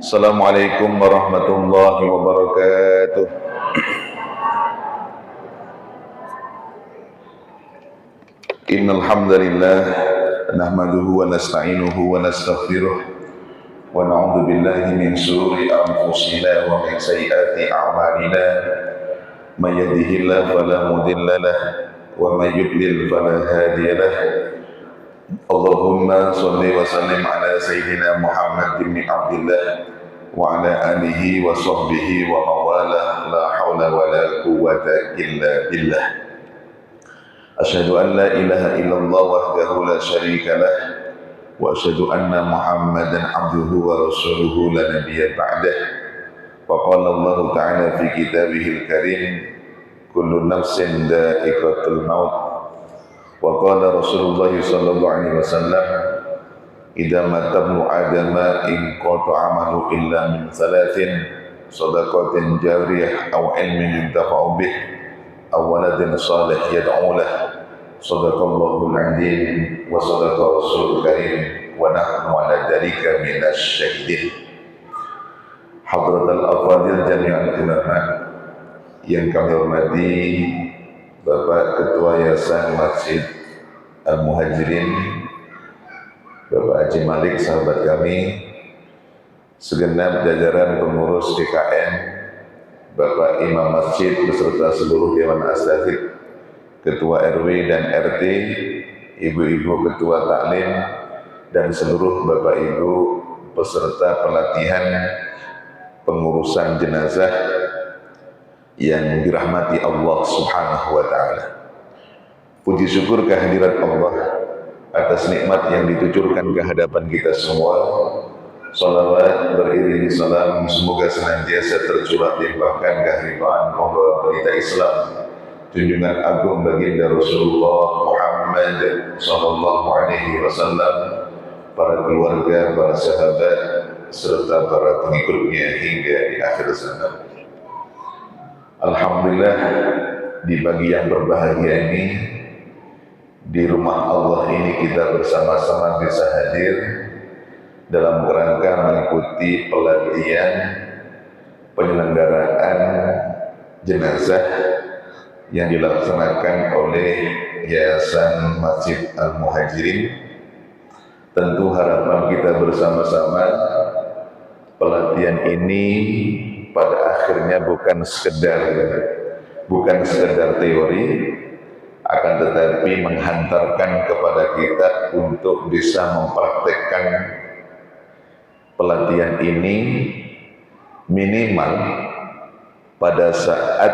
Assalamualaikum warahmatullahi wabarakatuh. Innal hamdalillah nahmaduhu wa nasta'inuhu wa nastaghfiruh wa na'udzu billahi min shururi anfusina wa min sayyiati a'malina. May yahdihillahu fala mudilla lahu wa may yudlil fala hadiya lahu. Allahumma shalli wa sallim ala sayyidina Muhammad bin Abdillah wa ala alihi wa sahbihi wa mawalah, la hawla wa la quwwata illa billah. Asyhadu an la ilaha illallah wahdahu la syarika lah wa asyhadu anna Muhammadan abduhu wa rasuluhu la nabiyya ba'dah. Wa qala Allah ta'ala fi kitabihil karim, kullu nafsin dha'iqatul maut. Wa qala Rasulullah sallallahu alaihi wasallam, idza mata ibnu adama in qata amalu illa min thalathin, shadaqatin jariyah aw ilmin yuntafa'u bih aw waladin salih yad'u lahu. Shadaqallahul azim wa shadaqa rasulul karim wa nahnu ala dzalika minasy syahidin. Hadratal afadil jami'al ulama yang kami hormati Bapak Ketua Yayasan Masjid Al-Muhajirin, Bapak Haji Malik, sahabat kami, segenap jajaran pengurus DKM, Bapak Imam Masjid beserta seluruh Dewan Asatidz, Ketua RW dan RT, Ibu-ibu Ketua Taklim, dan seluruh Bapak Ibu peserta pelatihan pengurusan jenazah yang dirahmati Allah Subhanahu wa Ta'ala. Puji syukur kehadirat Allah atas nikmat yang ditucurkan ke hadapan kita semua. Salawat beriring salam semoga senantiasa tercurah limpahkan keharibaan pembawa berita Islam, junjungan agung baginda Rasulullah Muhammad sallallahu alaihi wasallam, para keluarga, para sahabat, serta para pengikutnya hingga di akhir zaman. Alhamdulillah, di pagi yang berbahagia ini, di rumah Allah ini kita bersama-sama bisa hadir dalam kerangka mengikuti pelatihan penyelenggaraan jenazah yang dilaksanakan oleh Yayasan Masjid Al-Muhajirin. Tentu harapan kita bersama-sama pelatihan ini pada akhirnya bukan sekedar teori, akan tetapi menghantarkan kepada kita untuk bisa mempraktekkan pelatihan ini minimal pada saat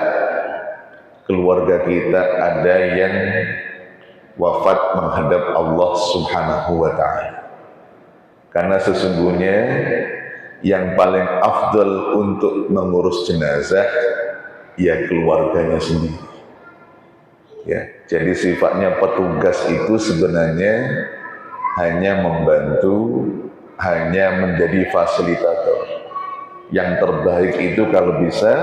keluarga kita ada yang wafat menghadap Allah Subhanahu wa Ta'ala. Karena sesungguhnya yang paling afdal untuk mengurus jenazah ya keluarganya sendiri. Ya, jadi sifatnya petugas itu sebenarnya hanya membantu, hanya menjadi fasilitator. Yang terbaik itu kalau bisa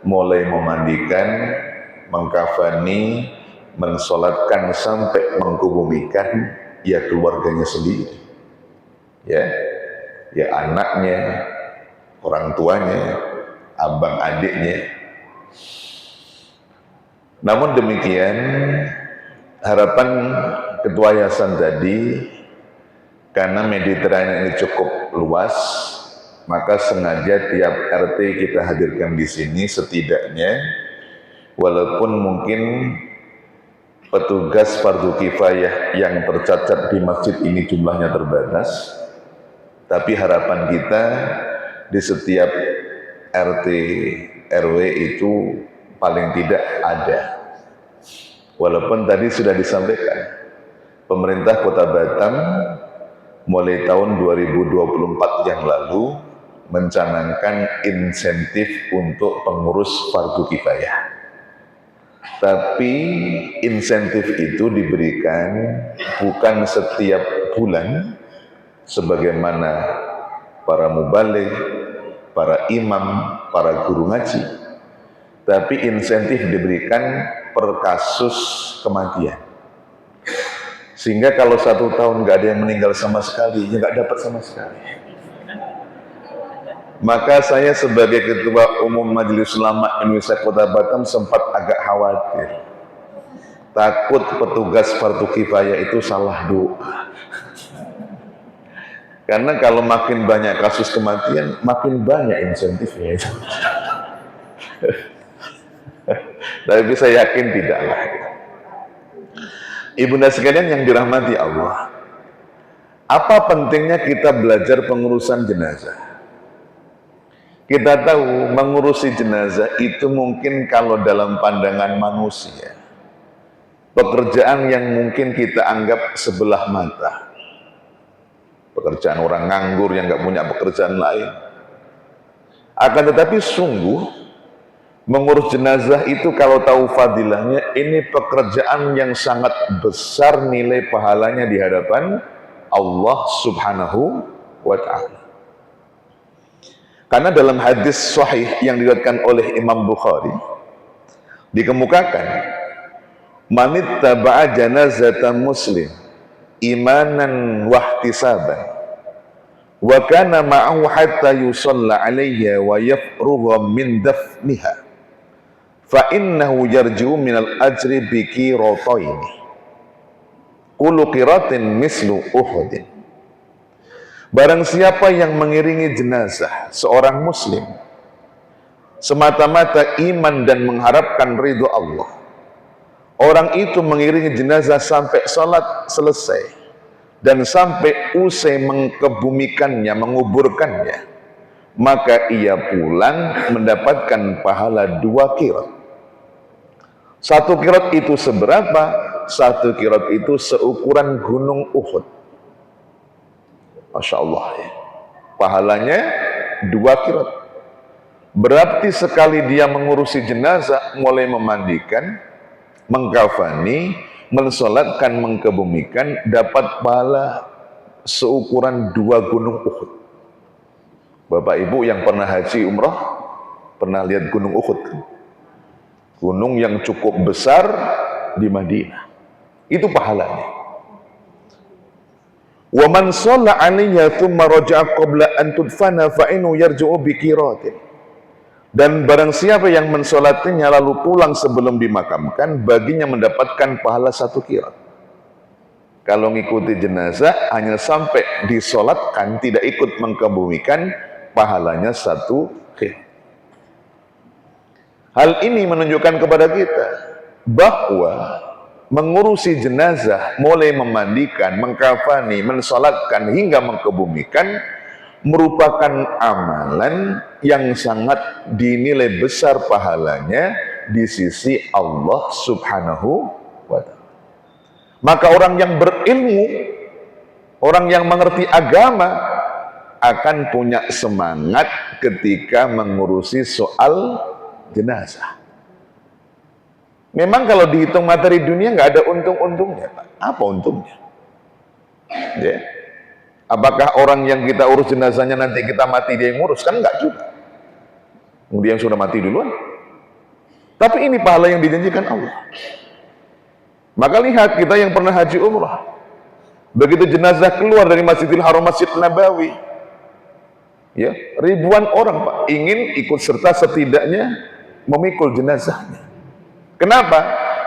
mulai memandikan, mengkafani, mensolatkan sampai mengkubumikan ya keluarganya sendiri. Ya anaknya, orang tuanya, abang adiknya. Namun demikian, harapan Ketua Yayasan tadi, karena Mediterania ini cukup luas, maka sengaja tiap RT kita hadirkan di sini setidaknya, walaupun mungkin petugas fardu kifayah yang tercatat di masjid ini jumlahnya terbatas, tapi harapan kita di setiap RT RW itu paling tidak ada. Walaupun tadi sudah disampaikan, pemerintah Kota Batam mulai tahun 2024 yang lalu mencanangkan insentif untuk pengurus fardu kifayah. Tapi insentif itu diberikan bukan setiap bulan sebagaimana para mubaligh, para imam, para guru ngaji, tapi insentif diberikan per kasus kematian. Sehingga kalau 1 tahun nggak ada yang meninggal sama sekali, ya nggak dapat sama sekali. Maka saya sebagai Ketua Umum Majelis Ulama Indonesia Kota Batam sempat agak khawatir. Takut petugas fardu kifayah itu salah doa. Karena kalau makin banyak kasus kematian, makin banyak insentifnya itu. Tapi saya yakin tidaklah. Ibunda sekalian yang dirahmati Allah, apa pentingnya kita belajar pengurusan jenazah? Kita tahu mengurusi jenazah itu mungkin kalau dalam pandangan manusia, pekerjaan yang mungkin kita anggap sebelah mata. Pekerjaan orang nganggur yang nggak punya pekerjaan lain. Akan tetapi sungguh, mengurus jenazah itu kalau tahu fadilahnya, ini pekerjaan yang sangat besar nilai pahalanya di hadapan Allah Subhanahu wa Ta'ala. Karena dalam hadis sahih yang diriwayatkan oleh Imam Bukhari dikemukakan, manittaba'a janazatan muslim imanan wahtisaban wa kana ma'ahu hatta yusalla 'alayha wa yafrugha min dafniha fa innahu yarji'u minal ajri bi qirataini kullu qiratin mislu uhudin. Barang siapa yang mengiringi jenazah seorang muslim semata-mata iman dan mengharapkan ridho Allah, orang itu mengiringi jenazah sampai salat selesai dan sampai usai mengkebumikannya, menguburkannya, maka ia pulang mendapatkan pahala 2 qirat. 1 qirat itu seberapa? 1 qirat itu seukuran gunung Uhud. Masya Allah ya. Pahalanya 2 qirat. Berarti sekali dia mengurusi jenazah, mulai memandikan, mengkafani, mensolatkan, mengkebumikan, dapat pahala seukuran 2 gunung Uhud. Bapak Ibu yang pernah haji umrah, pernah lihat gunung Uhud? Gunung yang cukup besar di Madinah. Itu pahalanya. Wa man shalla 'alayha thumma raja'a qabla an tudfana fa innahu yarji'u bi qiratin. Dan barang siapa yang mensolatinya lalu pulang sebelum dimakamkan, baginya mendapatkan pahala 1 qirat. Kalau ngikuti jenazah hanya sampai disolatkan, tidak ikut mengkebumikan, pahalanya 1 qirat. Hal ini menunjukkan kepada kita bahwa mengurusi jenazah, mulai memandikan, mengkafani, mensolatkan hingga mengkebumikan, merupakan amalan yang sangat dinilai besar pahalanya di sisi Allah Subhanahu wa Ta'ala. Maka orang yang berilmu, orang yang mengerti agama akan punya semangat ketika mengurusi soal jenazah. Memang kalau dihitung materi dunia nggak ada untung-untungnya, Pak. Apa untungnya? Ya. Apakah orang yang kita urus jenazahnya nanti kita mati dia yang ngurus? Kan enggak juga. Dia yang sudah mati duluan. Tapi ini pahala yang dijanjikan Allah. Maka lihat kita yang pernah haji umrah, begitu jenazah keluar dari Masjidil Haram, Masjid Nabawi, ya, ribuan orang Pak ingin ikut serta setidaknya memikul jenazahnya. Kenapa?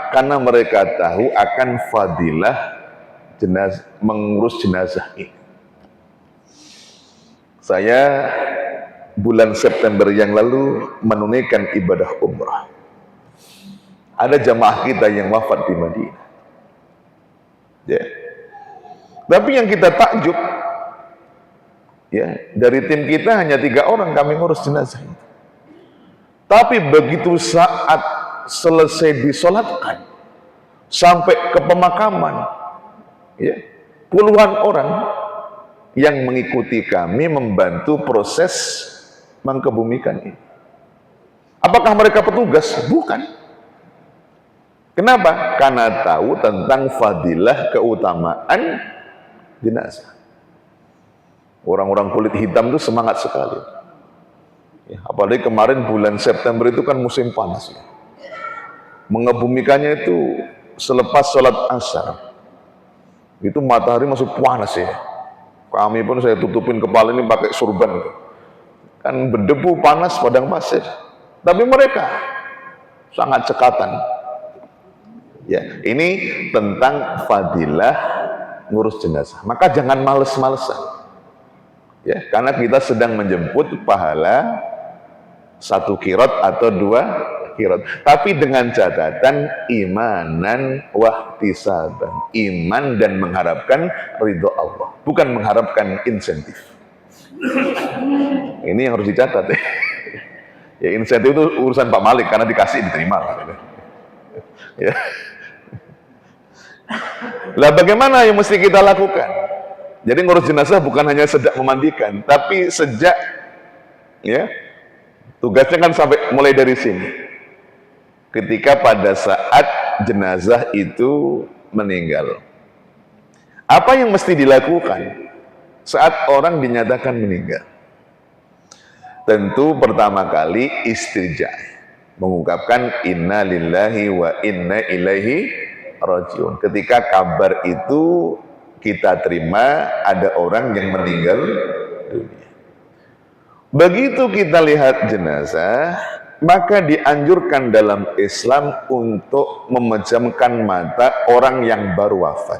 Karena mereka tahu akan fadilah jenazah, mengurus jenazah ini. Saya bulan September yang lalu menunaikan ibadah umrah. Ada jamaah kita yang wafat di Madinah. Ya. Tapi yang kita takjub, ya, dari tim kita hanya 3 orang kami ngurus jenazah itu. Tapi begitu saat selesai disolatkan sampai ke pemakaman, ya, puluhan orang yang mengikuti kami membantu proses mengkebumikan ini. Apakah mereka petugas? Bukan. Kenapa? Karena tahu tentang fadilah keutamaan jenazah. Orang-orang kulit hitam itu semangat sekali. Ya, apalagi kemarin bulan September itu kan musim panas. Ya. Mengebumikannya itu selepas sholat asar. Itu matahari masuk panas ya. Kami pun saya tutupin kepala ini pakai surban. Kan berdebu, panas, padang pasir. Tapi mereka sangat cekatan. Ya, ini tentang fadilah ngurus jenazah. Maka jangan males-malesan. Ya, karena kita sedang menjemput pahala 1 qirot atau 2 qirot. Tapi dengan catatan imanan wahtisaban. Iman dan mengharapkan ridho Allah. Bukan mengharapkan insentif. Ini yang harus dicatat ya. Ya, insentif itu urusan Pak Malik karena dikasih diterima. Ya. Lah bagaimana yang mesti kita lakukan? Jadi ngurus jenazah bukan hanya sejak memandikan, tapi sejak ya tugasnya kan sampai mulai dari sini. Ketika pada saat jenazah itu meninggal, apa yang mesti dilakukan saat orang dinyatakan meninggal? Tentu pertama kali istirja, mengungkapkan inna lillahi wa inna ilaihi rajiun. Ketika kabar itu kita terima ada orang yang meninggal dunia. Begitu kita lihat jenazah, maka dianjurkan dalam Islam untuk memejamkan mata orang yang baru wafat.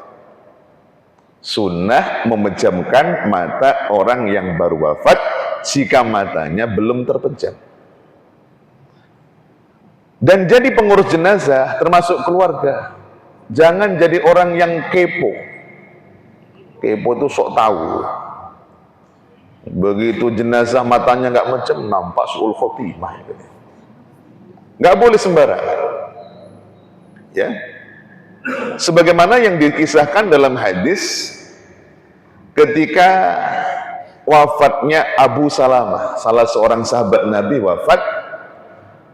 Sunnah memejamkan mata orang yang baru wafat jika matanya belum terpejam. Dan jadi pengurus jenazah termasuk keluarga. Jangan jadi orang yang kepo. Kepo itu sok tahu. Begitu jenazah matanya nggak mejam, nampak suul khotimah. Nggak boleh sembarangan. Ya, sebagaimana yang dikisahkan dalam hadis ketika wafatnya Abu Salamah, salah seorang sahabat Nabi wafat,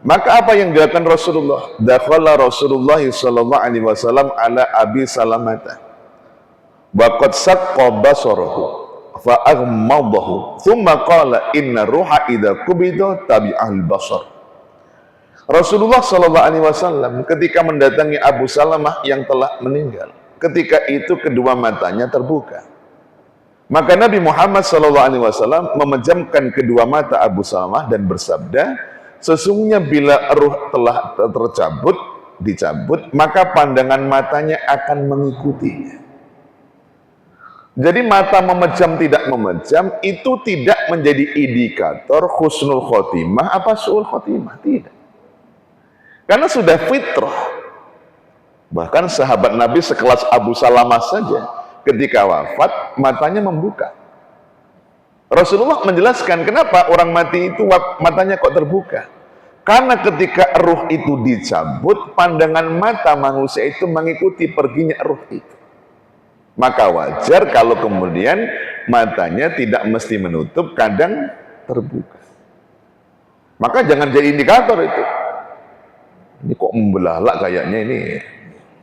maka apa yang dilakukan Rasulullah? Dakhala Rasulullah sallallahu alaihi wasallam ala Abi Salamah wa qad saqqa basarahu fa aghmadahu thumma qala inna ruha idza qubida tabi'al basar. Rasulullah sallallahu alaihi wasallam ketika mendatangi Abu Salamah yang telah meninggal, ketika itu kedua matanya terbuka. Maka Nabi Muhammad sallallahu alaihi wasallam memejamkan kedua mata Abu Salamah dan bersabda, sesungguhnya bila ruh telah dicabut, maka pandangan matanya akan mengikutinya. Jadi mata memejam tidak memejam itu tidak menjadi indikator husnul khotimah apa su'ul khotimah, tidak. Karena sudah fitrah. Bahkan sahabat Nabi sekelas Abu Salamah saja ketika wafat matanya membuka. Rasulullah menjelaskan kenapa orang mati itu matanya kok terbuka. Karena ketika ruh itu dicabut, pandangan mata manusia itu mengikuti perginya ruh itu. Maka wajar kalau kemudian matanya tidak mesti menutup, kadang terbuka. Maka jangan jadi indikator itu. Ini kok membelalak kayaknya ini.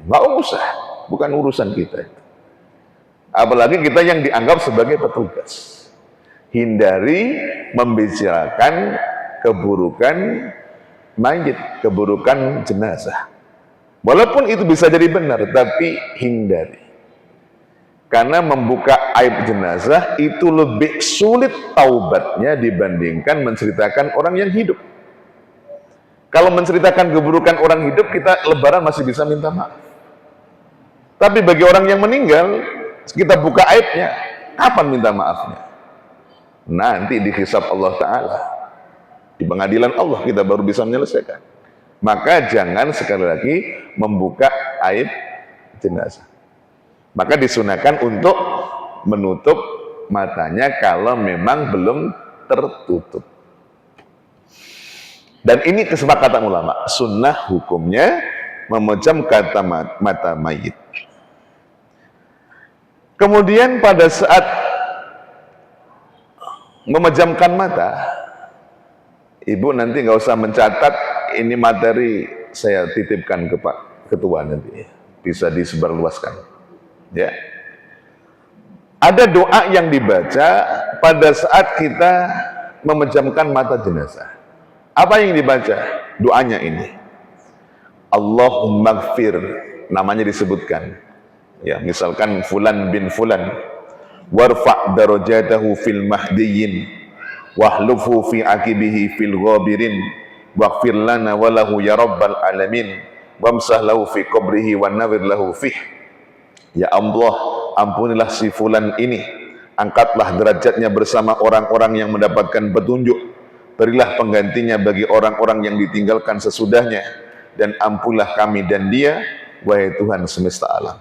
Nggak usah, bukan urusan kita itu. Apalagi kita yang dianggap sebagai petugas. Hindari membicarakan keburukan mayit, keburukan jenazah. Walaupun itu bisa jadi benar, tapi hindari. Karena membuka aib jenazah itu lebih sulit taubatnya dibandingkan menceritakan orang yang hidup. Kalau menceritakan keburukan orang hidup, kita lebaran masih bisa minta maaf. Tapi bagi orang yang meninggal, kita buka aibnya, kapan minta maafnya? Nanti dihisab Allah Ta'ala. Di pengadilan Allah kita baru bisa menyelesaikan. Maka jangan sekali lagi membuka aib jenazah. Maka disunahkan untuk menutup matanya kalau memang belum tertutup. Dan ini kesepakatan ulama. Sunnah hukumnya memejam mata mayit. Kemudian pada saat memejamkan mata, ibu nanti nggak usah mencatat, ini materi saya titipkan ke Pak Ketua nanti, bisa disebarluaskan. Ya, ada doa yang dibaca pada saat kita memejamkan mata jenazah. Apa yang dibaca? Doanya ini. Allahumma gfir, namanya disebutkan. Ya, misalkan Fulan bin Fulan, warfa' darajatahu fil mahdiyin, wahlufu fi akibihi fil ghabirin waghfir lana wa lahu ya rabbal alamin wamsah lahu fi qabrihi wa nawwir lahu fih. Ya Allah, ampunilah si fulan ini, angkatlah derajatnya bersama orang-orang yang mendapatkan petunjuk, berilah penggantinya bagi orang-orang yang ditinggalkan sesudahnya, dan ampunilah kami dan dia, wahai Tuhan semesta alam.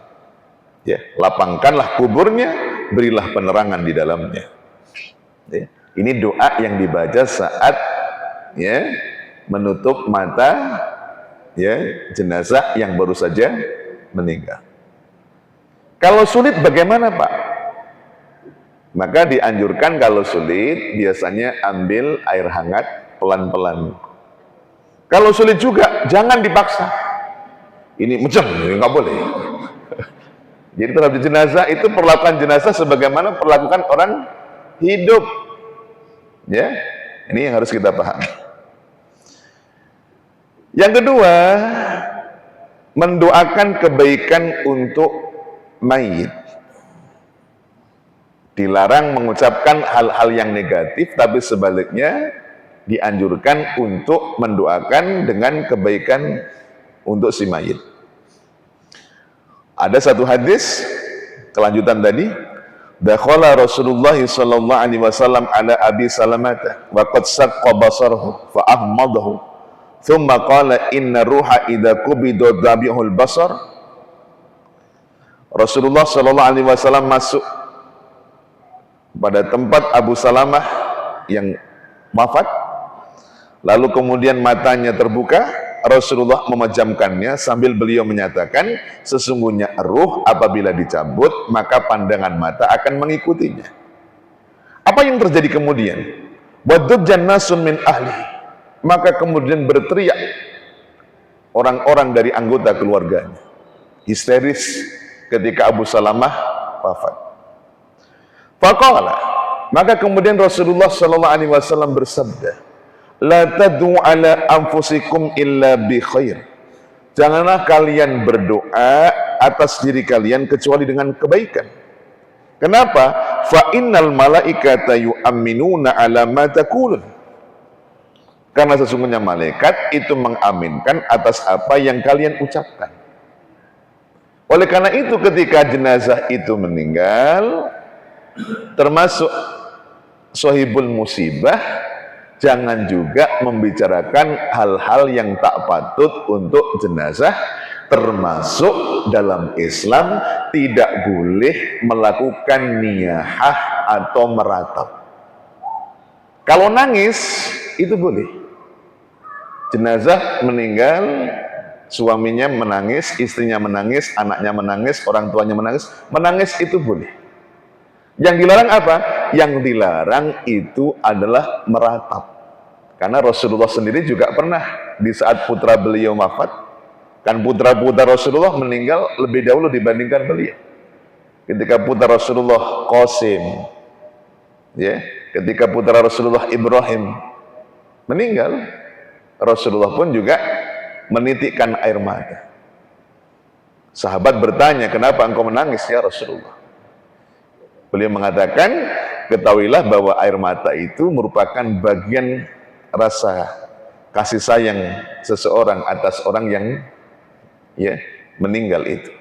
Ya, lapangkanlah kuburnya, berilah penerangan di dalamnya. Ya, ini doa yang dibaca saat ya menutup mata ya jenazah yang baru saja meninggal. Kalau sulit bagaimana Pak? Maka dianjurkan kalau sulit biasanya ambil air hangat pelan-pelan. Kalau sulit juga jangan dipaksa. Ini macam nggak boleh. Jadi terhadap jenazah itu perlakuan jenazah sebagaimana perlakukan orang hidup. Ya, ini yang harus kita pahami. Yang kedua, mendoakan kebaikan untuk mayit. Dilarang mengucapkan hal-hal yang negatif, tapi sebaliknya dianjurkan untuk mendoakan dengan kebaikan untuk si mayit. Ada satu hadis kelanjutan tadi, dakhala Rasulullah sallallahu alaihi wasallam ala Abi Salamah wa qad saqqa basarahu fa ahmadahu thumma qala inna ruha idza qubida dhabihul basar. Rasulullah sallallahu alaihi wasallam masuk pada tempat Abu Salamah yang wafat, lalu kemudian matanya terbuka, Rasulullah memejamkannya sambil beliau menyatakan, sesungguhnya ruh apabila dicabut maka pandangan mata akan mengikutinya. Apa yang terjadi kemudian? Wadujjan nasun min ahli, maka kemudian berteriak orang-orang dari anggota keluarganya, histeris ketika Abu Salamah wafat. Faqala, maka kemudian Rasulullah sallallahu alaihi wasallam bersabda, la tad'u ala anfusikum illa bi khair. Janganlah kalian berdoa atas diri kalian kecuali dengan kebaikan. Kenapa? Fa innal malaikata yu'minuna ala ma taqulun. Karena sesungguhnya malaikat itu mengaminkan atas apa yang kalian ucapkan. Oleh karena itu ketika jenazah itu meninggal, termasuk sahibul musibah, jangan juga membicarakan hal-hal yang tak patut untuk jenazah, termasuk dalam Islam tidak boleh melakukan niyahah atau meratap. Kalau nangis itu boleh. Jenazah meninggal, suaminya menangis, istrinya menangis, anaknya menangis, orang tuanya menangis, menangis itu boleh. Yang dilarang apa? Yang dilarang itu adalah meratap. Karena Rasulullah sendiri juga pernah di saat putra beliau wafat, kan putra-putra Rasulullah meninggal lebih dahulu dibandingkan beliau. Ketika putra Rasulullah Qasim, ya, ketika putra Rasulullah Ibrahim meninggal, Rasulullah pun juga menitikkan air mata. Sahabat bertanya, kenapa engkau menangis ya Rasulullah? Beliau mengatakan, ketahuilah bahwa air mata itu merupakan bagian rasa kasih sayang seseorang atas orang yang ya meninggal itu.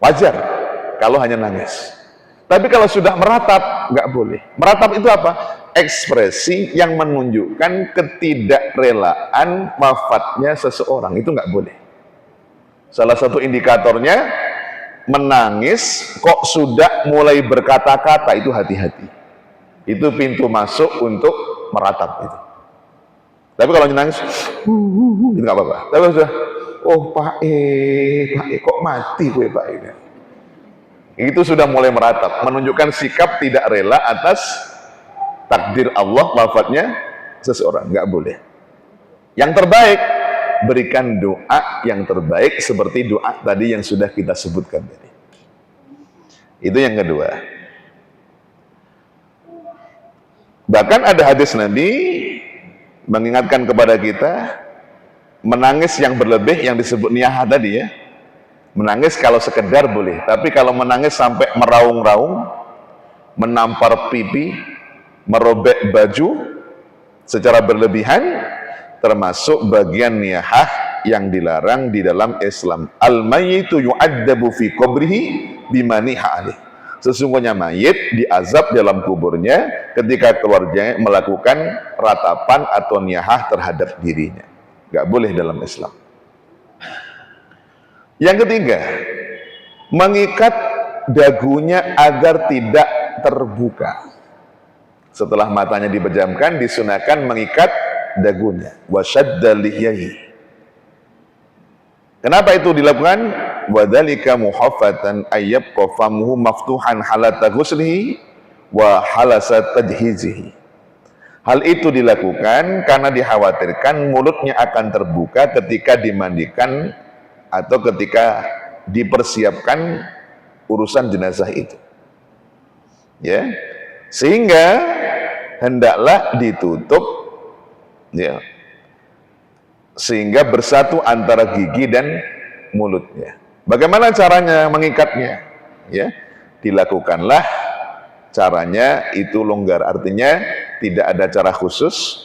Wajar kalau hanya nangis. Tapi kalau sudah meratap, nggak boleh. Meratap itu apa? Ekspresi yang menunjukkan ketidakrelaan wafatnya seseorang. Itu nggak boleh. Salah satu indikatornya, menangis kok sudah mulai berkata-kata, itu hati-hati. Itu pintu masuk untuk meratap itu. Tapi kalau nangis, itu nggak apa-apa. Tapi sudah, oh Pak kok mati gue Pak ini. Itu sudah mulai meratap, menunjukkan sikap tidak rela atas takdir Allah wafatnya seseorang. Nggak boleh. Yang terbaik, berikan doa yang terbaik seperti doa tadi yang sudah kita sebutkan tadi. Itu yang kedua. Bahkan ada hadis Nabi mengingatkan kepada kita, menangis yang berlebih yang disebut niyahah tadi ya. Menangis kalau sekedar boleh, tapi kalau menangis sampai meraung-raung, menampar pipi, merobek baju secara berlebihan, termasuk bagian niyahah yang dilarang di dalam Islam. Al-mayyitu yu'adzabu fi qabrihi bimaniha alaih. Sesungguhnya mayit diazab dalam kuburnya ketika keluarganya melakukan ratapan atau niyahah terhadap dirinya. Gak boleh dalam Islam. Yang ketiga, mengikat dagunya agar tidak terbuka. Setelah matanya dipejamkan, disunahkan mengikat dagunya. Wasyadda lihyahi. Kenapa itu dilakukan? Wadzalika muhaffatan ayyabqa famuhu maftuhan halata ghuslihi wa halasa tajhizihi. Hal itu dilakukan karena dikhawatirkan mulutnya akan terbuka ketika dimandikan atau ketika dipersiapkan urusan jenazah itu. Ya. Sehingga hendaklah ditutup, ya, sehingga bersatu antara gigi dan mulutnya. Bagaimana caranya mengikatnya? Ya, dilakukanlah caranya itu longgar, artinya tidak ada cara khusus,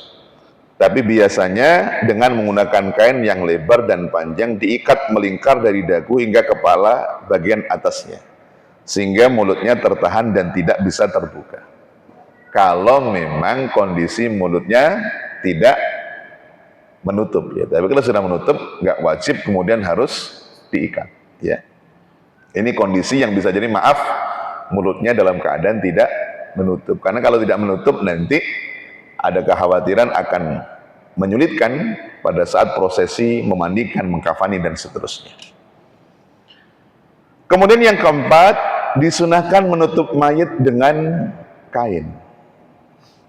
tapi biasanya dengan menggunakan kain yang lebar dan panjang diikat melingkar dari dagu hingga kepala bagian atasnya, sehingga mulutnya tertahan dan tidak bisa terbuka. Kalau memang kondisi mulutnya tidak menutup, ya. Tapi kalau sudah menutup, nggak wajib kemudian harus diikat, ya. Ini kondisi yang bisa jadi, maaf, mulutnya dalam keadaan tidak menutup. Karena kalau tidak menutup nanti ada kekhawatiran akan menyulitkan pada saat prosesi memandikan, mengkafani dan seterusnya. Kemudian yang keempat, disunahkan menutup mayit dengan kain,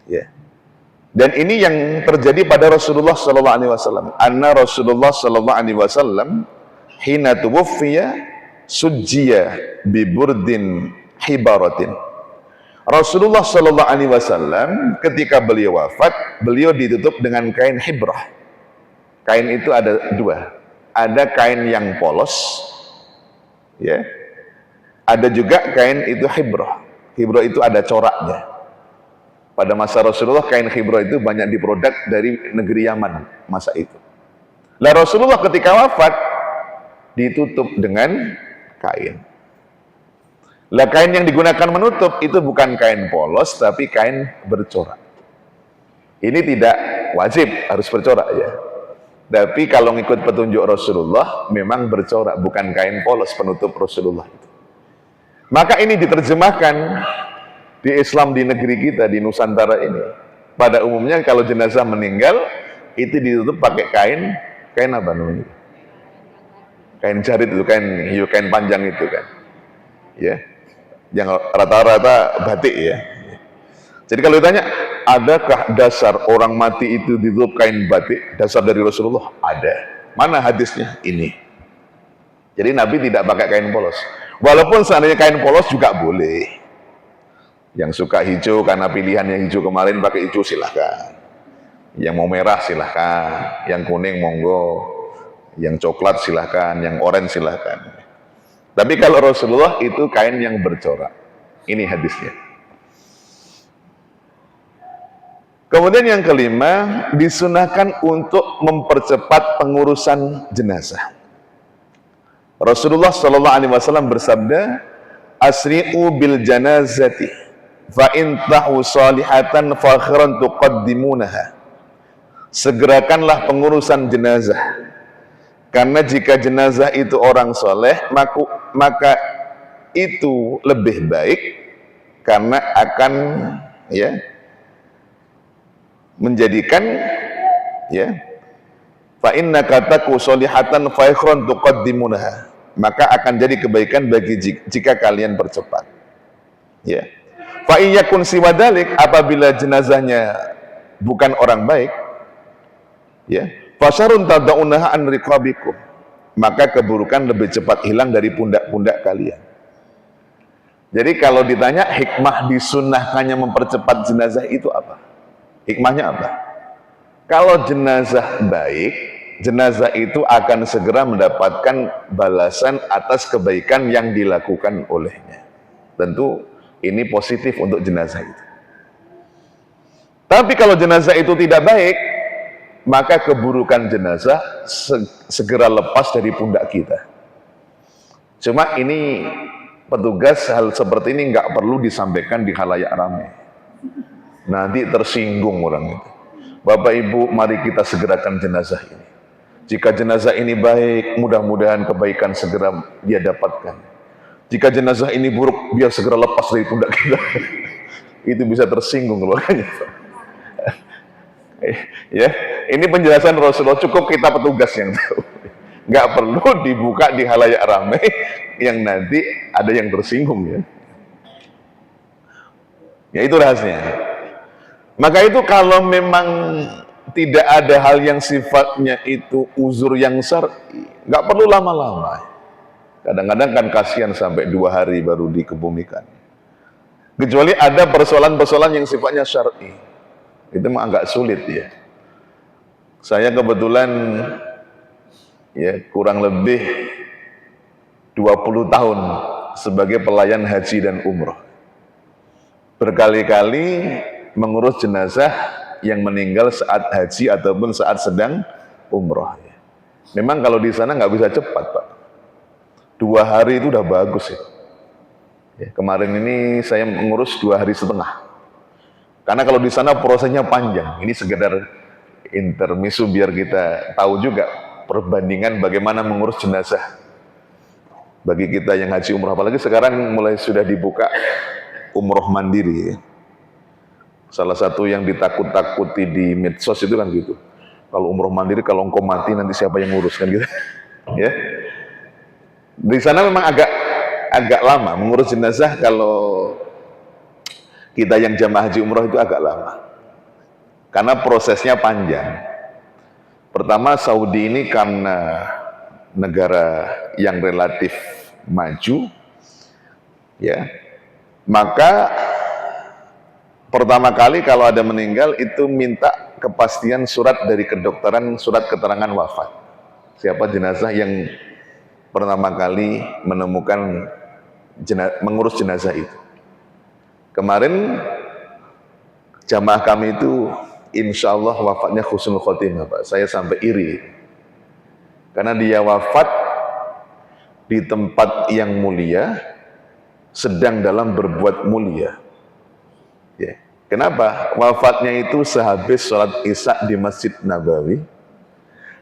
ya. Dan ini yang terjadi pada Rasulullah sallallahu alaihi wasallam. Anna Rasulullah sallallahu alaihi wasallam hina tuwaffiya sujjiya bi burdin hibaratin. Rasulullah sallallahu alaihi wasallam ketika beliau wafat, beliau ditutup dengan kain hibrah. Kain itu ada dua. Ada kain yang polos, ya. Ada juga kain itu hibrah. Hibrah itu ada coraknya. Pada masa Rasulullah, kain khibrah itu banyak diproduk dari negeri Yaman masa itu. Lah Rasulullah ketika wafat ditutup dengan kain. Lah kain yang digunakan menutup itu bukan kain polos tapi kain bercorak. Ini tidak wajib harus bercorak, ya. Tapi kalau ngikut petunjuk Rasulullah memang bercorak, bukan kain polos penutup Rasulullah itu. Maka ini diterjemahkan di Islam di negeri kita, di Nusantara ini. Pada umumnya kalau jenazah meninggal itu ditutup pakai kain apa namanya? Kain jarit itu, kain panjang itu kan. Ya. Yang rata-rata batik, ya. Jadi kalau ditanya, adakah dasar orang mati itu ditutup kain batik? Dasar dari Rasulullah? Ada. Mana hadisnya? Ini. Jadi Nabi tidak pakai kain polos. Walaupun seandainya kain polos juga boleh. Yang suka hijau karena pilihannya hijau kemarin pakai hijau silahkan. Yang mau merah silahkan. Yang kuning monggo. Yang coklat silahkan. Yang oranye silahkan. Tapi kalau Rasulullah itu kain yang bercorak. Ini hadisnya. Kemudian yang kelima, disunahkan untuk mempercepat pengurusan jenazah. Rasulullah SAW bersabda, asri'u bil janazati fa in tahu salihatan fa khairan tuqaddimunaha. Segerakanlah pengurusan jenazah, karena jika jenazah itu orang soleh maka itu lebih baik, karena akan, ya, menjadikan, ya, fa innaka taku salihatan fa khairan tuqaddimunaha, maka akan jadi kebaikan bagi jika kalian percepat, ya. Fa iyakun siwadalik, apabila jenazahnya bukan orang baik, ya, fasyarun tadaunaha an riqabikum, maka keburukan lebih cepat hilang dari pundak-pundak kalian. Jadi kalau ditanya hikmah disunnahkannya mempercepat jenazah itu apa? Hikmahnya apa? Kalau jenazah baik, jenazah itu akan segera mendapatkan balasan atas kebaikan yang dilakukan olehnya. Tentu ini positif untuk jenazah itu. Tapi kalau jenazah itu tidak baik, maka keburukan jenazah segera lepas dari pundak kita. Cuma ini petugas hal seperti ini nggak perlu disampaikan di khalayak ramai. Nanti tersinggung orang itu. Bapak Ibu, mari kita segerakan jenazah ini. Jika jenazah ini baik, mudah-mudahan kebaikan segera dia dapatkan. Jika jenazah ini buruk, biar segera lepas dari pundak kita. Itu bisa tersinggung keluarganya. Ya, ini penjelasan Rasulullah, cukup kita petugas yang tahu. Nggak perlu dibuka di khalayak ramai yang nanti ada yang tersinggung ya. Ya itu rahasia. Maka itu kalau memang tidak ada hal yang sifatnya itu uzur yang syar'i, nggak perlu lama-lama. Kadang-kadang kan kasihan sampai 2 hari baru dikebumikan. Kecuali ada persoalan-persoalan yang sifatnya syar'i. Itu memang agak sulit ya. Saya kebetulan ya kurang lebih 20 tahun sebagai pelayan haji dan umroh. Berkali-kali mengurus jenazah yang meninggal saat haji ataupun saat sedang umroh. Memang kalau di sana nggak bisa cepat, Pak. 2 hari itu udah bagus ya. Kemarin ini saya mengurus 2,5 hari. Karena kalau di sana prosesnya panjang. Ini sekedar intermezzo biar kita tahu juga perbandingan bagaimana mengurus jenazah. Bagi kita yang haji umroh, apalagi sekarang mulai sudah dibuka umroh mandiri. Salah satu yang ditakut-takuti di medsos itu kan gitu. Kalau umroh mandiri, kalau engkau mati nanti siapa yang ngurus kan gitu. Ya. Di sana memang agak lama mengurus jenazah. Kalau kita yang jamaah haji umroh itu agak lama karena prosesnya panjang. Pertama, Saudi ini karena negara yang relatif maju ya, maka pertama kali kalau ada meninggal itu minta kepastian surat dari kedokteran, surat keterangan wafat. Siapa jenazah yang pertama kali menemukan mengurus jenazah itu. Kemarin jamaah kami itu insya Allah wafatnya husnul khotimah, Pak. Saya sampai iri karena dia wafat di tempat yang mulia, sedang dalam berbuat mulia ya. Kenapa? Wafatnya itu sehabis sholat isya di Masjid Nabawi,